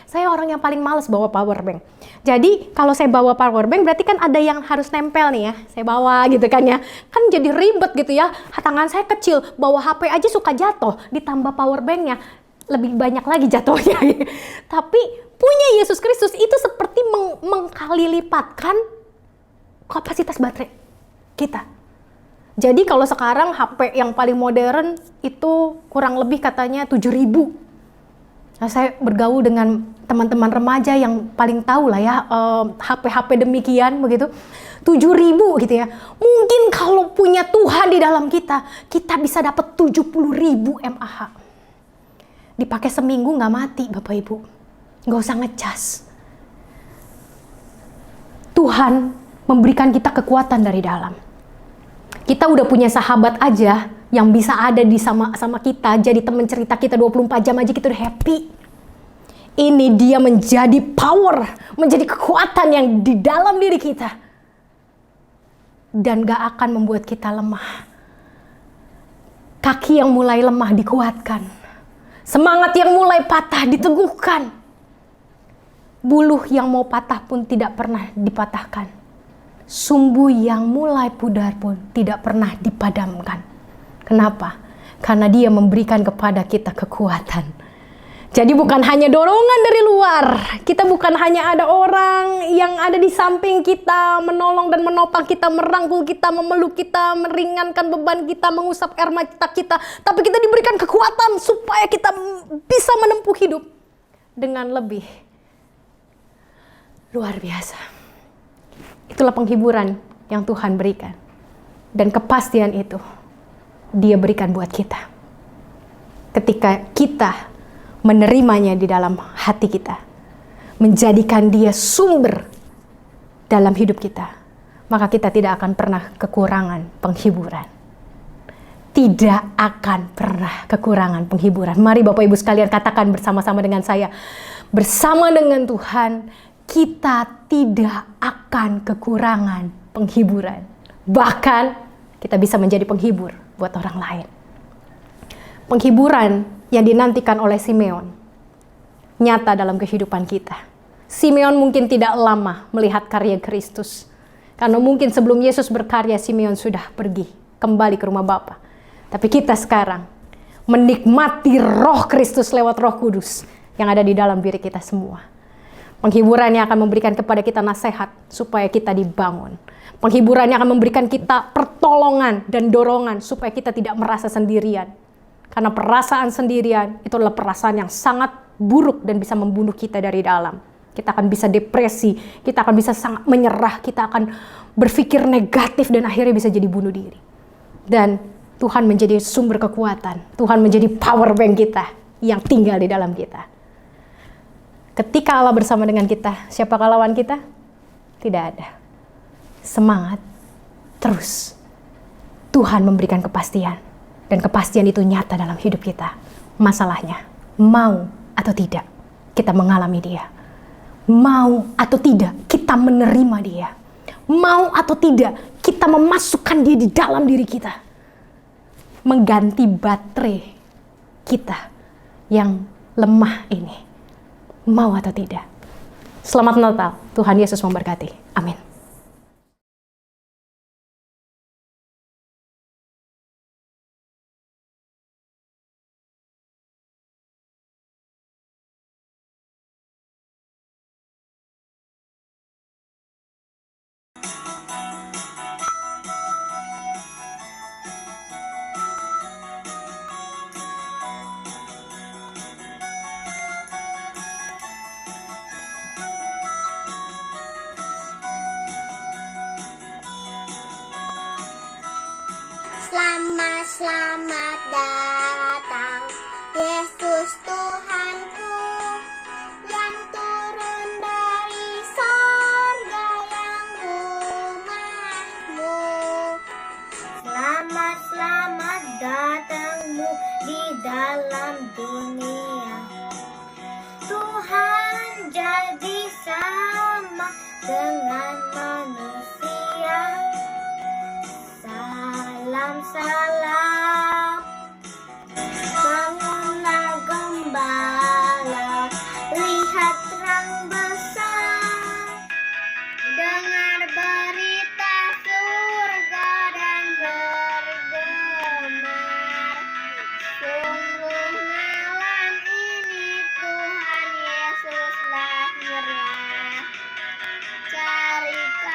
Saya orang yang paling males bawa power bank. Jadi kalau saya bawa power bank, berarti kan ada yang harus nempel nih ya. Saya bawa gitu kan ya. Kan jadi ribet gitu ya. Tangan saya kecil, bawa HP aja suka jatuh. Ditambah power banknya, lebih banyak lagi jatuhnya. Tapi punya Yesus Kristus itu seperti mengkali lipatkan kapasitas baterai kita. Jadi kalau sekarang HP yang paling modern itu kurang lebih katanya 7000. Nah, saya bergaul dengan teman-teman remaja yang paling tahu lah ya HP-HP demikian begitu. 7000 gitu ya. Mungkin kalau punya Tuhan di dalam kita, kita bisa dapat 70.000 mAh. Dipakai seminggu nggak mati Bapak Ibu. Nggak usah ngecas. Tuhan memberikan kita kekuatan dari dalam. Kita udah punya sahabat aja yang bisa ada di sama kita, jadi teman cerita kita 24 jam aja kita udah happy. Ini dia menjadi power, menjadi kekuatan yang di dalam diri kita. Dan gak akan membuat kita lemah. Kaki yang mulai lemah dikuatkan. Semangat yang mulai patah diteguhkan. Buluh yang mau patah pun tidak pernah dipatahkan. Sumbu yang mulai pudar pun tidak pernah dipadamkan. Kenapa? Karena Dia memberikan kepada kita kekuatan. Jadi bukan hanya dorongan dari luar. Kita bukan hanya ada orang yang ada di samping kita, menolong dan menopang kita, merangkul kita, memeluk kita, meringankan beban kita, mengusap air mata kita. Tapi kita diberikan kekuatan supaya kita bisa menempuh hidup dengan lebih luar biasa. Itulah penghiburan yang Tuhan berikan. Dan kepastian itu Dia berikan buat kita. Ketika kita menerimanya di dalam hati kita, menjadikan Dia sumber dalam hidup kita, maka kita tidak akan pernah kekurangan penghiburan. Tidak akan pernah kekurangan penghiburan. Mari Bapak Ibu sekalian katakan bersama-sama dengan saya, bersama dengan Tuhan, kita tidak akan kekurangan penghiburan. Bahkan kita bisa menjadi penghibur buat orang lain. Penghiburan yang dinantikan oleh Simeon nyata dalam kehidupan kita. Simeon mungkin tidak lama melihat karya Kristus, karena mungkin sebelum Yesus berkarya Simeon sudah pergi kembali ke rumah Bapa. Tapi kita sekarang menikmati Roh Kristus lewat Roh Kudus yang ada di dalam diri kita semua. Penghiburan yang akan memberikan kepada kita nasihat supaya kita dibangun. Penghiburan yang akan memberikan kita pertolongan dan dorongan supaya kita tidak merasa sendirian. Karena perasaan sendirian itu adalah perasaan yang sangat buruk dan bisa membunuh kita dari dalam. Kita akan bisa depresi, kita akan bisa sangat menyerah, kita akan berpikir negatif dan akhirnya bisa jadi bunuh diri. Dan Tuhan menjadi sumber kekuatan, Tuhan menjadi power bank kita yang tinggal di dalam kita. Ketika Allah bersama dengan kita, siapakah lawan kita? Tidak ada. Semangat, terus. Tuhan memberikan kepastian. Dan kepastian itu nyata dalam hidup kita. Masalahnya, mau atau tidak, kita mengalami Dia. Mau atau tidak, kita menerima Dia. Mau atau tidak, kita memasukkan Dia di dalam diri kita. Mengganti baterai kita yang lemah ini. Mau atau tidak. Selamat Natal, Tuhan Yesus memberkati. Amin. Selamat datang Yesus Tuhanku yang turun dari sorga yang rumahmu. Selamat datangmu di dalam dunia. Tuhan jadi sama dengan manusia. Salam, bangunlah gembala, lihat terang besar, dengar berita surga dan bergemar. Sungguh malam ini Tuhan Yesus lahirlah, carikan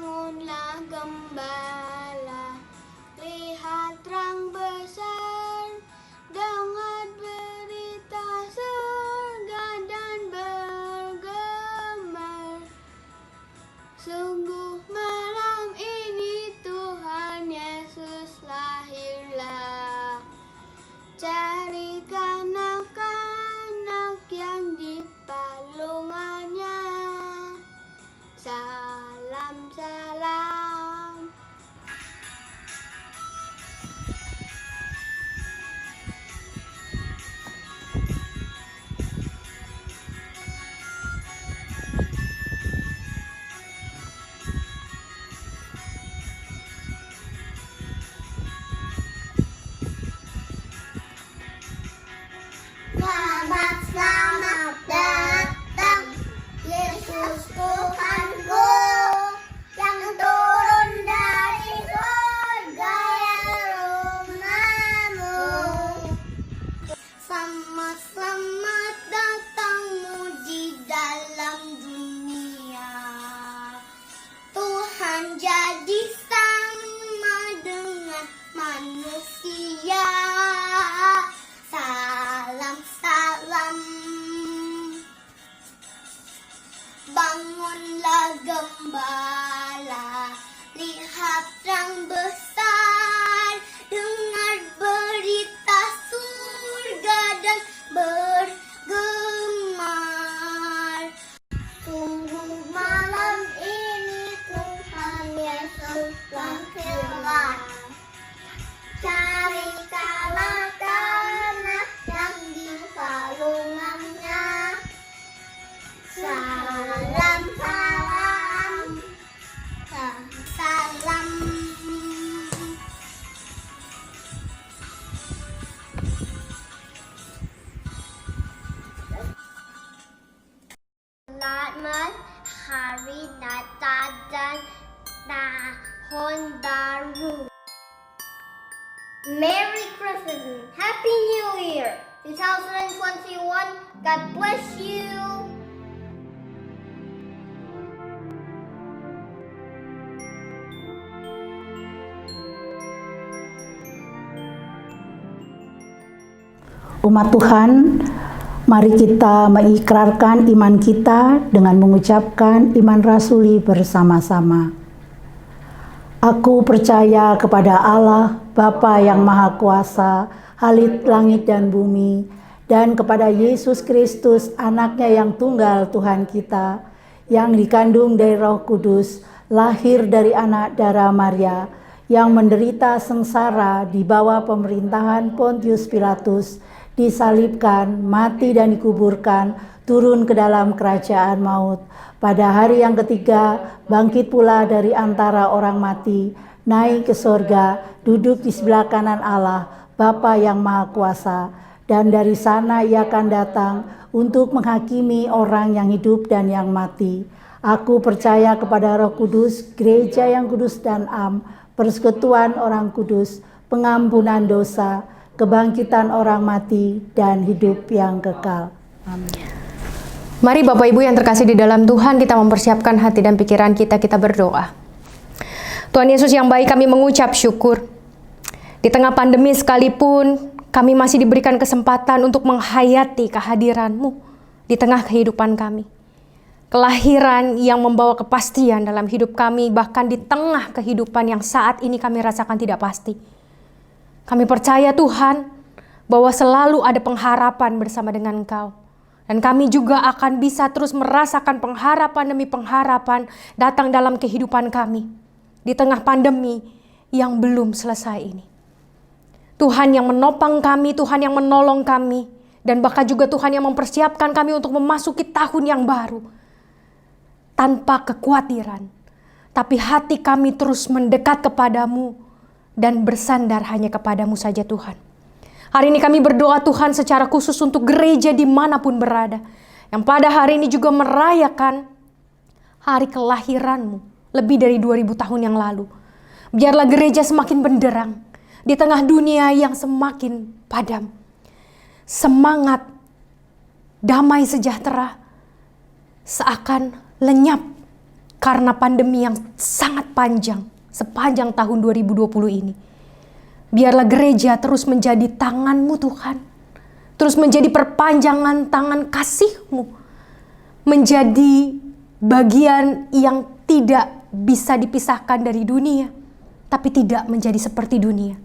Bangunlah gembala, lihat terang besar, dengar berita surga dan bergema. Sungguh malam ini Tuhan Yesus lahirlah. Cari anak-anak yang di palungannya. Salam, salam. Selamat datang, Yesus Tuhanku, yang turun dari surga rumahmu. Selamat datangmu di dalam dunia. Tuhan jadi sama dengan manusia. Salam, salam. Bangunlah gembala, lihat terang besar, dengar berita surga dan bergemar. Sungguh malam ini Tuhan Yesus lahirlah. Carikanlah anak yang di palungannya. Salam, salam. Salam. Selamat Hari Natal dan Tahun Baru. Merry Christmas and Happy New Year 2021. God bless you. Umat Tuhan, mari kita mengikrarkan iman kita dengan mengucapkan iman rasuli bersama-sama. Aku percaya kepada Allah, Bapa yang Maha Kuasa, Halik langit dan bumi, dan kepada Yesus Kristus, anaknya yang tunggal Tuhan kita, yang dikandung dari Roh Kudus, lahir dari anak darah Maria, yang menderita sengsara di bawah pemerintahan Pontius Pilatus, disalibkan, mati dan dikuburkan, turun ke dalam kerajaan maut. Pada hari yang ketiga, bangkit pula dari antara orang mati, naik ke sorga, duduk di sebelah kanan Allah, Bapa yang Maha Kuasa, dan dari sana ia akan datang untuk menghakimi orang yang hidup dan yang mati. Aku percaya kepada Roh Kudus, gereja yang kudus dan am, persekutuan orang kudus, pengampunan dosa, kebangkitan orang mati, dan hidup yang kekal. Amin. Mari Bapak Ibu yang terkasih di dalam Tuhan, kita mempersiapkan hati dan pikiran kita berdoa. Tuhan Yesus yang baik, kami mengucap syukur. Di tengah pandemi sekalipun, kami masih diberikan kesempatan untuk menghayati kehadiran-Mu di tengah kehidupan kami. Kelahiran yang membawa kepastian dalam hidup kami, bahkan di tengah kehidupan yang saat ini kami rasakan tidak pasti. Kami percaya Tuhan, bahwa selalu ada pengharapan bersama dengan Engkau. Dan kami juga akan bisa terus merasakan pengharapan demi pengharapan datang dalam kehidupan kami di tengah pandemi yang belum selesai ini. Tuhan yang menopang kami, Tuhan yang menolong kami, dan bahkan juga Tuhan yang mempersiapkan kami untuk memasuki tahun yang baru. Tanpa kekhawatiran, tapi hati kami terus mendekat kepadamu dan bersandar hanya kepadamu saja Tuhan. Hari ini kami berdoa Tuhan secara khusus untuk gereja dimanapun berada, yang pada hari ini juga merayakan hari kelahiran-Mu lebih dari 2000 tahun yang lalu. Biarlah gereja semakin benderang di tengah dunia yang semakin padam. Semangat damai sejahtera seakan lenyap karena pandemi yang sangat panjang sepanjang tahun 2020 ini. Biarlah gereja terus menjadi tangan-Mu Tuhan. Terus menjadi perpanjangan tangan kasih-Mu. Menjadi bagian yang tidak bisa dipisahkan dari dunia, tapi tidak menjadi seperti dunia.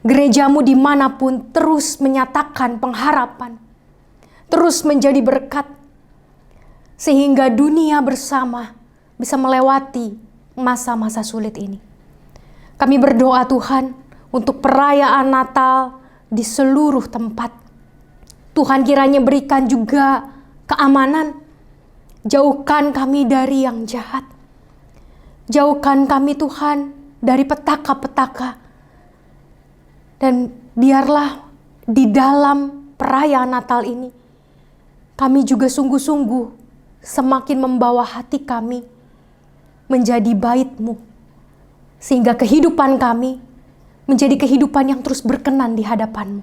Gereja-Mu dimanapun terus menyatakan pengharapan, terus menjadi berkat, sehingga dunia bersama bisa melewati masa-masa sulit ini. Kami berdoa Tuhan untuk perayaan Natal di seluruh tempat. Tuhan kiranya berikan juga keamanan. Jauhkan kami dari yang jahat. Jauhkan kami Tuhan dari petaka-petaka. Dan biarlah di dalam perayaan Natal ini kami juga sungguh-sungguh semakin membawa hati kami menjadi bait-Mu, sehingga kehidupan kami menjadi kehidupan yang terus berkenan di hadapan-Mu.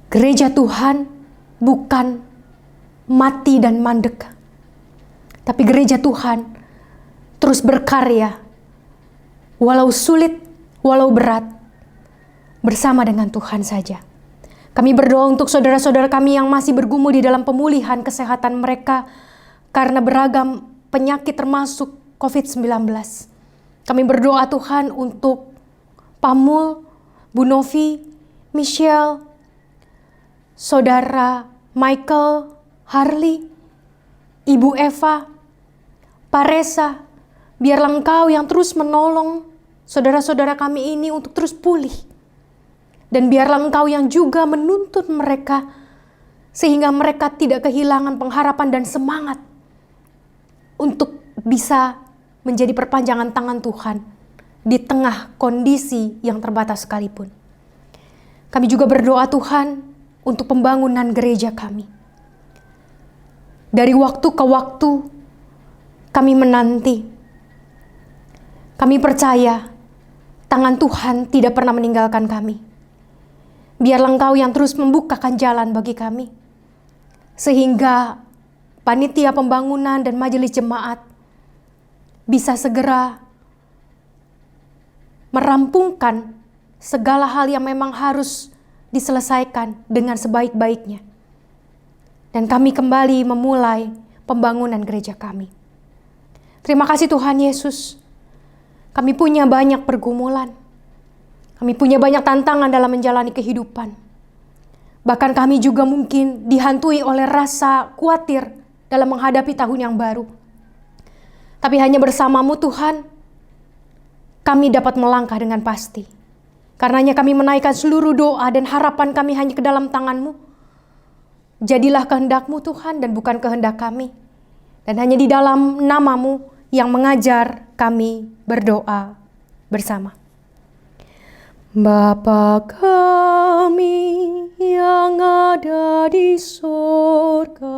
Gereja Tuhan bukan mati dan mandek, tapi gereja Tuhan terus berkarya, walau sulit, walau berat, bersama dengan Tuhan saja. Kami berdoa untuk saudara-saudara kami yang masih bergumul di dalam pemulihan kesehatan mereka karena beragam penyakit termasuk COVID-19. Kami berdoa Tuhan untuk Pamul, Bu Novi, Michelle, Saudara Michael, Harley, Ibu Eva, Pak Reza. Biarlah Engkau yang terus menolong saudara-saudara kami ini untuk terus pulih. Dan biarlah Engkau yang juga menuntun mereka sehingga mereka tidak kehilangan pengharapan dan semangat untuk bisa menjadi perpanjangan tangan Tuhan di tengah kondisi yang terbatas sekalipun. Kami juga berdoa Tuhan untuk pembangunan gereja kami. Dari waktu ke waktu kami menanti. Kami percaya tangan Tuhan tidak pernah meninggalkan kami. Biarlah Engkau yang terus membukakan jalan bagi kami. Sehingga panitia pembangunan dan majelis jemaat bisa segera merampungkan segala hal yang memang harus diselesaikan dengan sebaik-baiknya. Dan kami kembali memulai pembangunan gereja kami. Terima kasih Tuhan Yesus. Kami punya banyak pergumulan. Kami punya banyak tantangan dalam menjalani kehidupan. Bahkan kami juga mungkin dihantui oleh rasa khawatir dalam menghadapi tahun yang baru. Tapi hanya bersama-Mu Tuhan, kami dapat melangkah dengan pasti. Karenanya kami menaikkan seluruh doa dan harapan kami hanya ke dalam tangan-Mu. Jadilah kehendak-Mu Tuhan dan bukan kehendak kami. Dan hanya di dalam nama-Mu yang mengajar kami berdoa bersama. Bapa kami yang ada di sorga,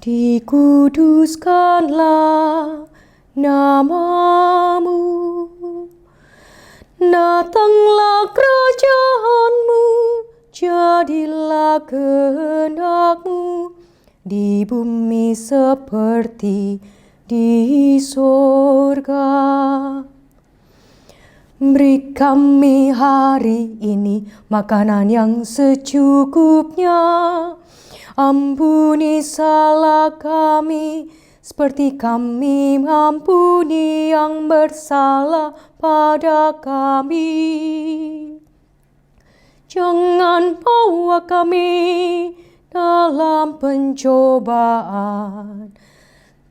dikuduskanlah nama-Mu, datanglah kerajaan-Mu, jadilah kehendak-Mu di bumi seperti di sorga. Beri kami hari ini makanan yang secukupnya. Ampuni salah kami seperti kami mengampuni yang bersalah pada kami. Jangan bawa kami dalam pencobaan,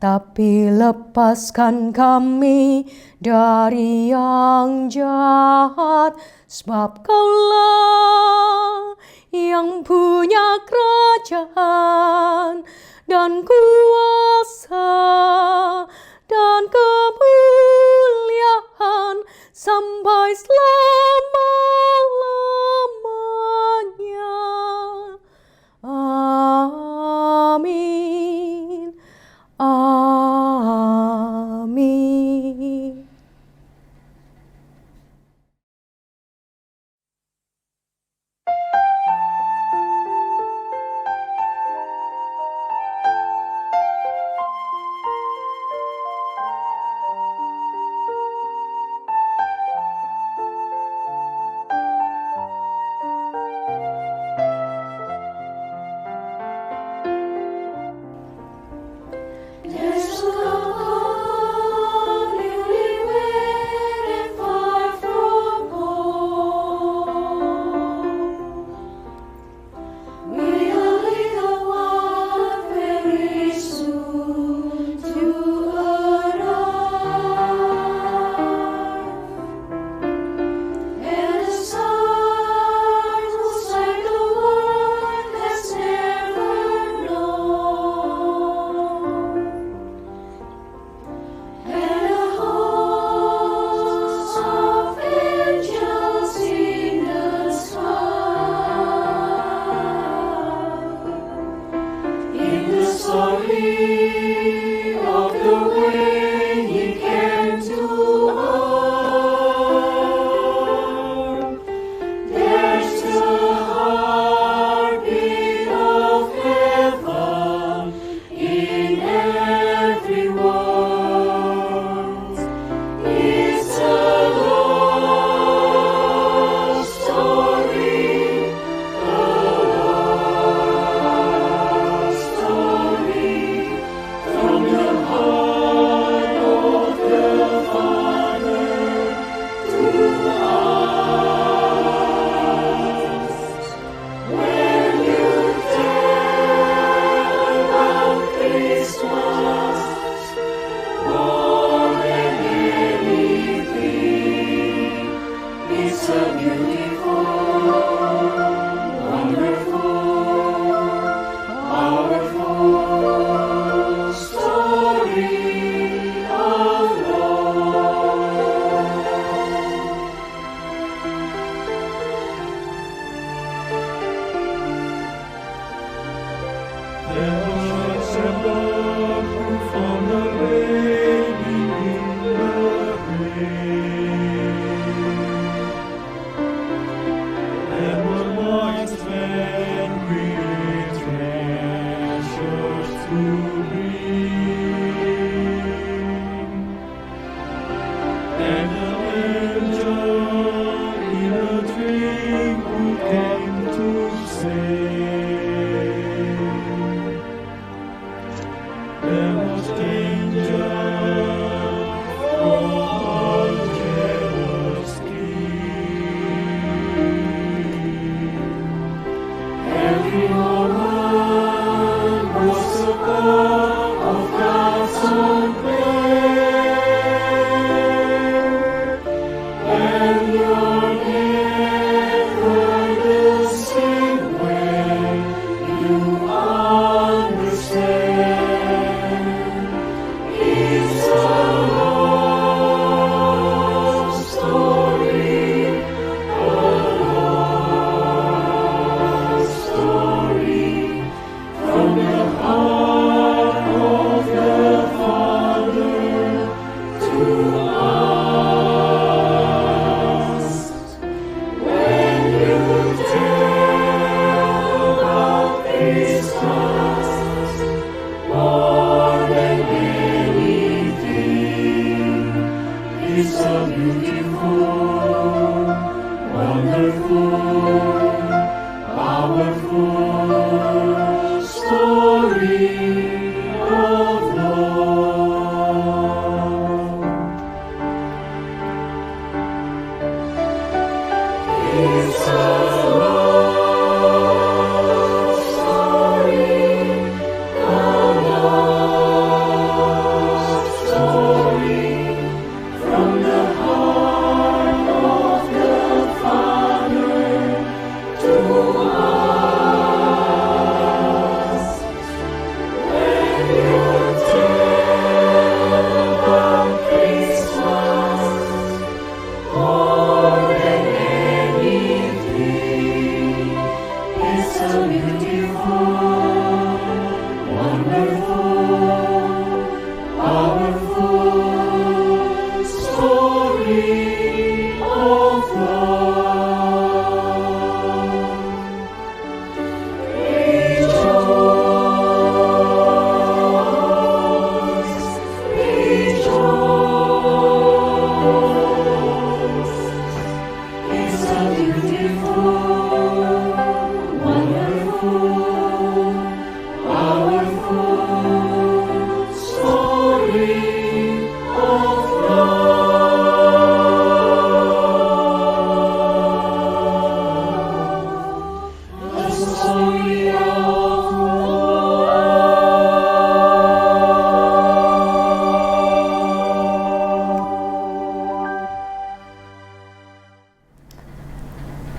tapi lepaskan kami dari yang jahat. Sebab Kaulah yang punya kerajaan dan kuasa dan kemuliaan sampai selama-lamanya. Amin. Amin.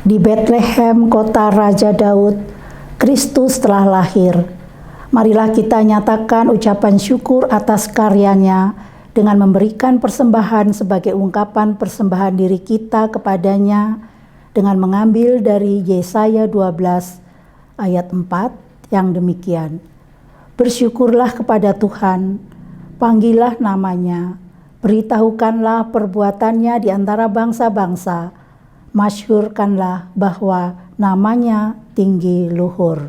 Di Bethlehem, kota Raja Daud, Kristus telah lahir. Marilah kita nyatakan ucapan syukur atas karyanya dengan memberikan persembahan sebagai ungkapan persembahan diri kita kepadanya dengan mengambil dari Yesaya 12 ayat 4 yang demikian. Bersyukurlah kepada Tuhan, panggillah namanya, beritahukanlah perbuatannya di antara bangsa-bangsa, masyhurkanlah bahwa namanya tinggi luhur.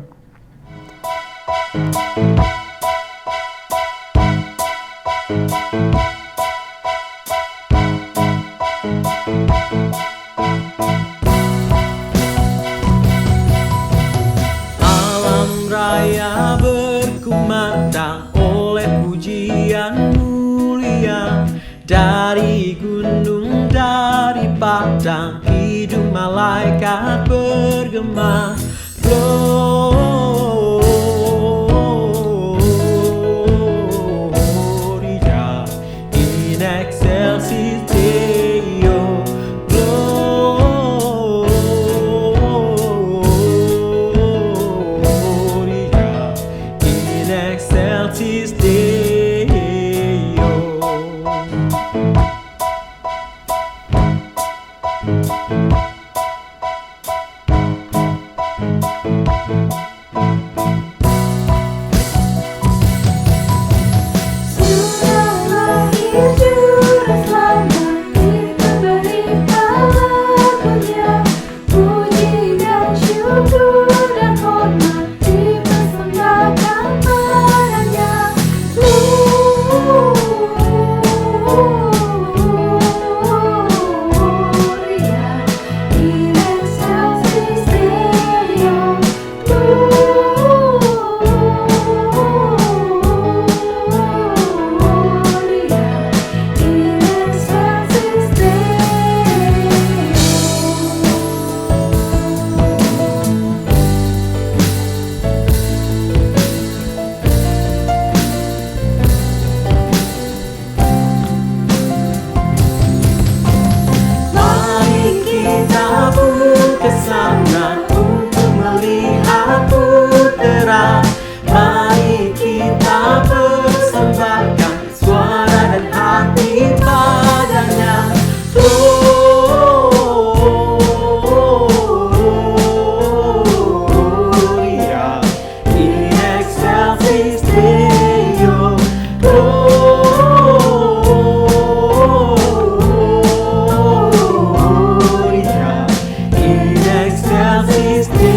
Alam raya berkumandang oleh pujian mulia dari gunung, dari padang, hidung malaikat bergema. Gloria in excelsis Deo. Gloria in excelsis Deo. Sudah lahir juru selamat, diberi lagunya, puji dan syukur dan hormat dipersembahkan padanya. Gloria in excelsis Deo. Gloria in excelsis Deo. Mari kita pun ke sana untuk melihat putera. Mari kita persembahkan suara dan hati padanya. Gloria in excelsis Deo. Gloria in excelsis Deo.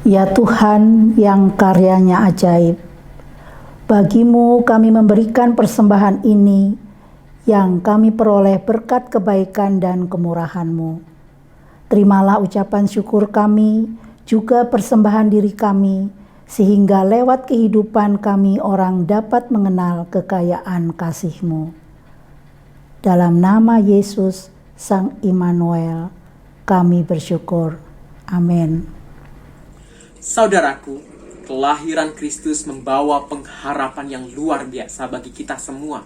Ya Tuhan yang karyanya ajaib, Bagimu kami memberikan persembahan ini yang kami peroleh berkat kebaikan dan kemurahan-Mu. Terimalah ucapan syukur kami, juga persembahan diri kami, sehingga lewat kehidupan kami orang dapat mengenal kekayaan kasih-Mu. Dalam nama Yesus, Sang Immanuel, kami bersyukur. Amin. Saudaraku, kelahiran Kristus membawa pengharapan yang luar biasa bagi kita semua.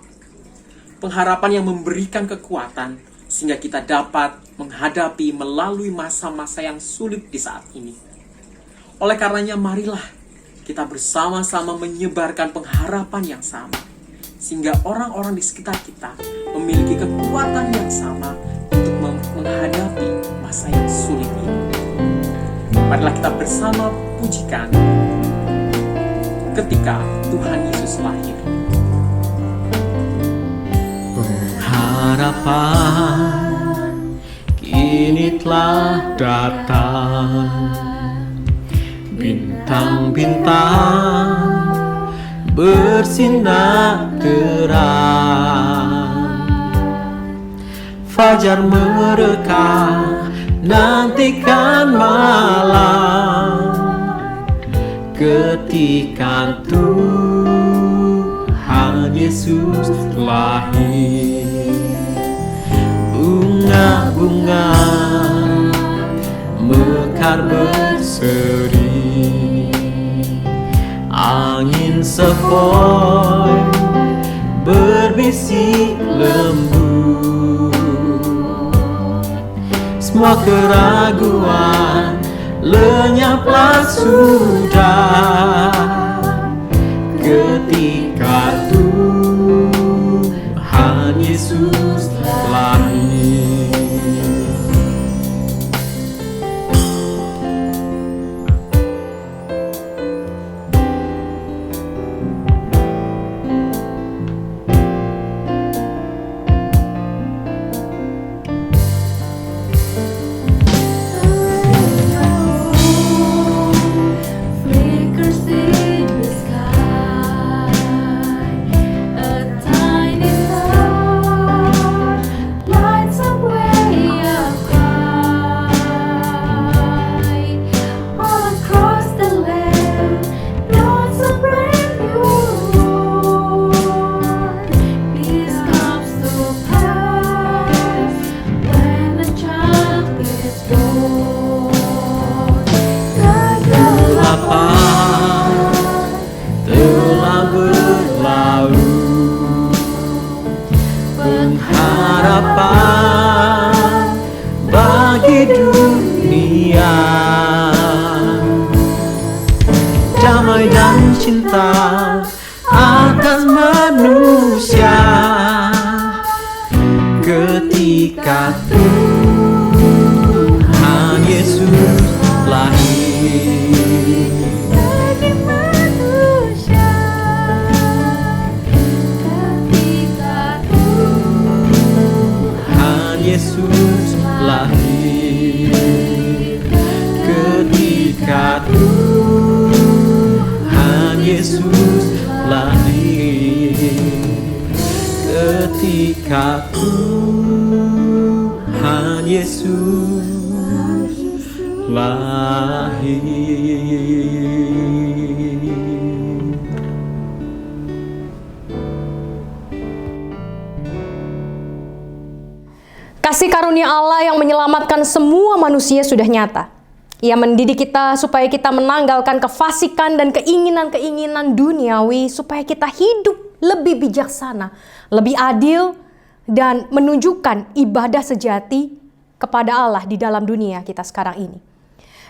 Pengharapan yang memberikan kekuatan sehingga kita dapat menghadapi melalui masa-masa yang sulit di saat ini. Oleh karenanya marilah kita bersama-sama menyebarkan pengharapan yang sama, sehingga orang-orang di sekitar kita memiliki kekuatan yang sama untuk menghadapi masa yang sulit ini. Marilah kita bersama pujikan ketika Tuhan Yesus lahir. Pengharapan kini telah datang, bintang-bintang bersinar terang, fajar mereka nantikan malam ketika Tuhan Yesus lahir. Bunga-bunga mekar berseri, angin sepoi berbisik lembut, semua keraguan lenyaplah sudah ketika Tuhan Yesus lahir. Flickers in the sky, a tiny star lights up way up high. All across the land, dawns a brand new morn. This comes to pass when a child is born. Kegelapan telah berlalu, pengharapan bagi dunia, damai dan cinta atas manusia ketika Tuhan Yesus lahir. Bagi manusia ketika Tuhan Yesus lahir, ketika Tuhan Yesus lahir, ketika Tuhan Yesus lahir. Kasih karunia Allah yang menyelamatkan semua manusia sudah nyata. Ia mendidik kita supaya kita menanggalkan kefasikan dan keinginan-keinginan duniawi, supaya kita hidup lebih bijaksana, lebih adil, dan menunjukkan ibadah sejati kepada Allah di dalam dunia kita sekarang ini.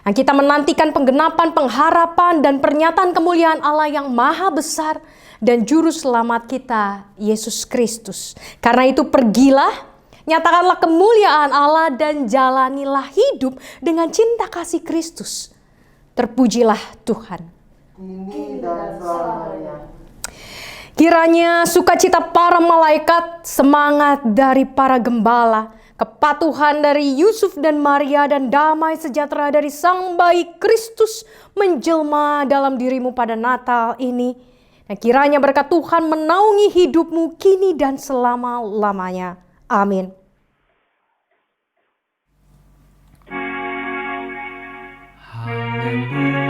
Nah, kita menantikan penggenapan, pengharapan, dan pernyataan kemuliaan Allah yang maha besar dan juru selamat kita, Yesus Kristus. Karena itu pergilah, nyatakanlah kemuliaan Allah dan jalanilah hidup dengan cinta kasih Kristus. Terpujilah Tuhan. kini dan selamanya. Kiranya sukacita para malaikat, semangat dari para gembala, kepatuhan dari Yusuf dan Maria, dan damai sejahtera dari Sang Bayi Kristus menjelma dalam dirimu pada Natal ini. Nah, kiranya berkat Tuhan menaungi hidupmu kini dan selama-lamanya. Amin. Haleluya.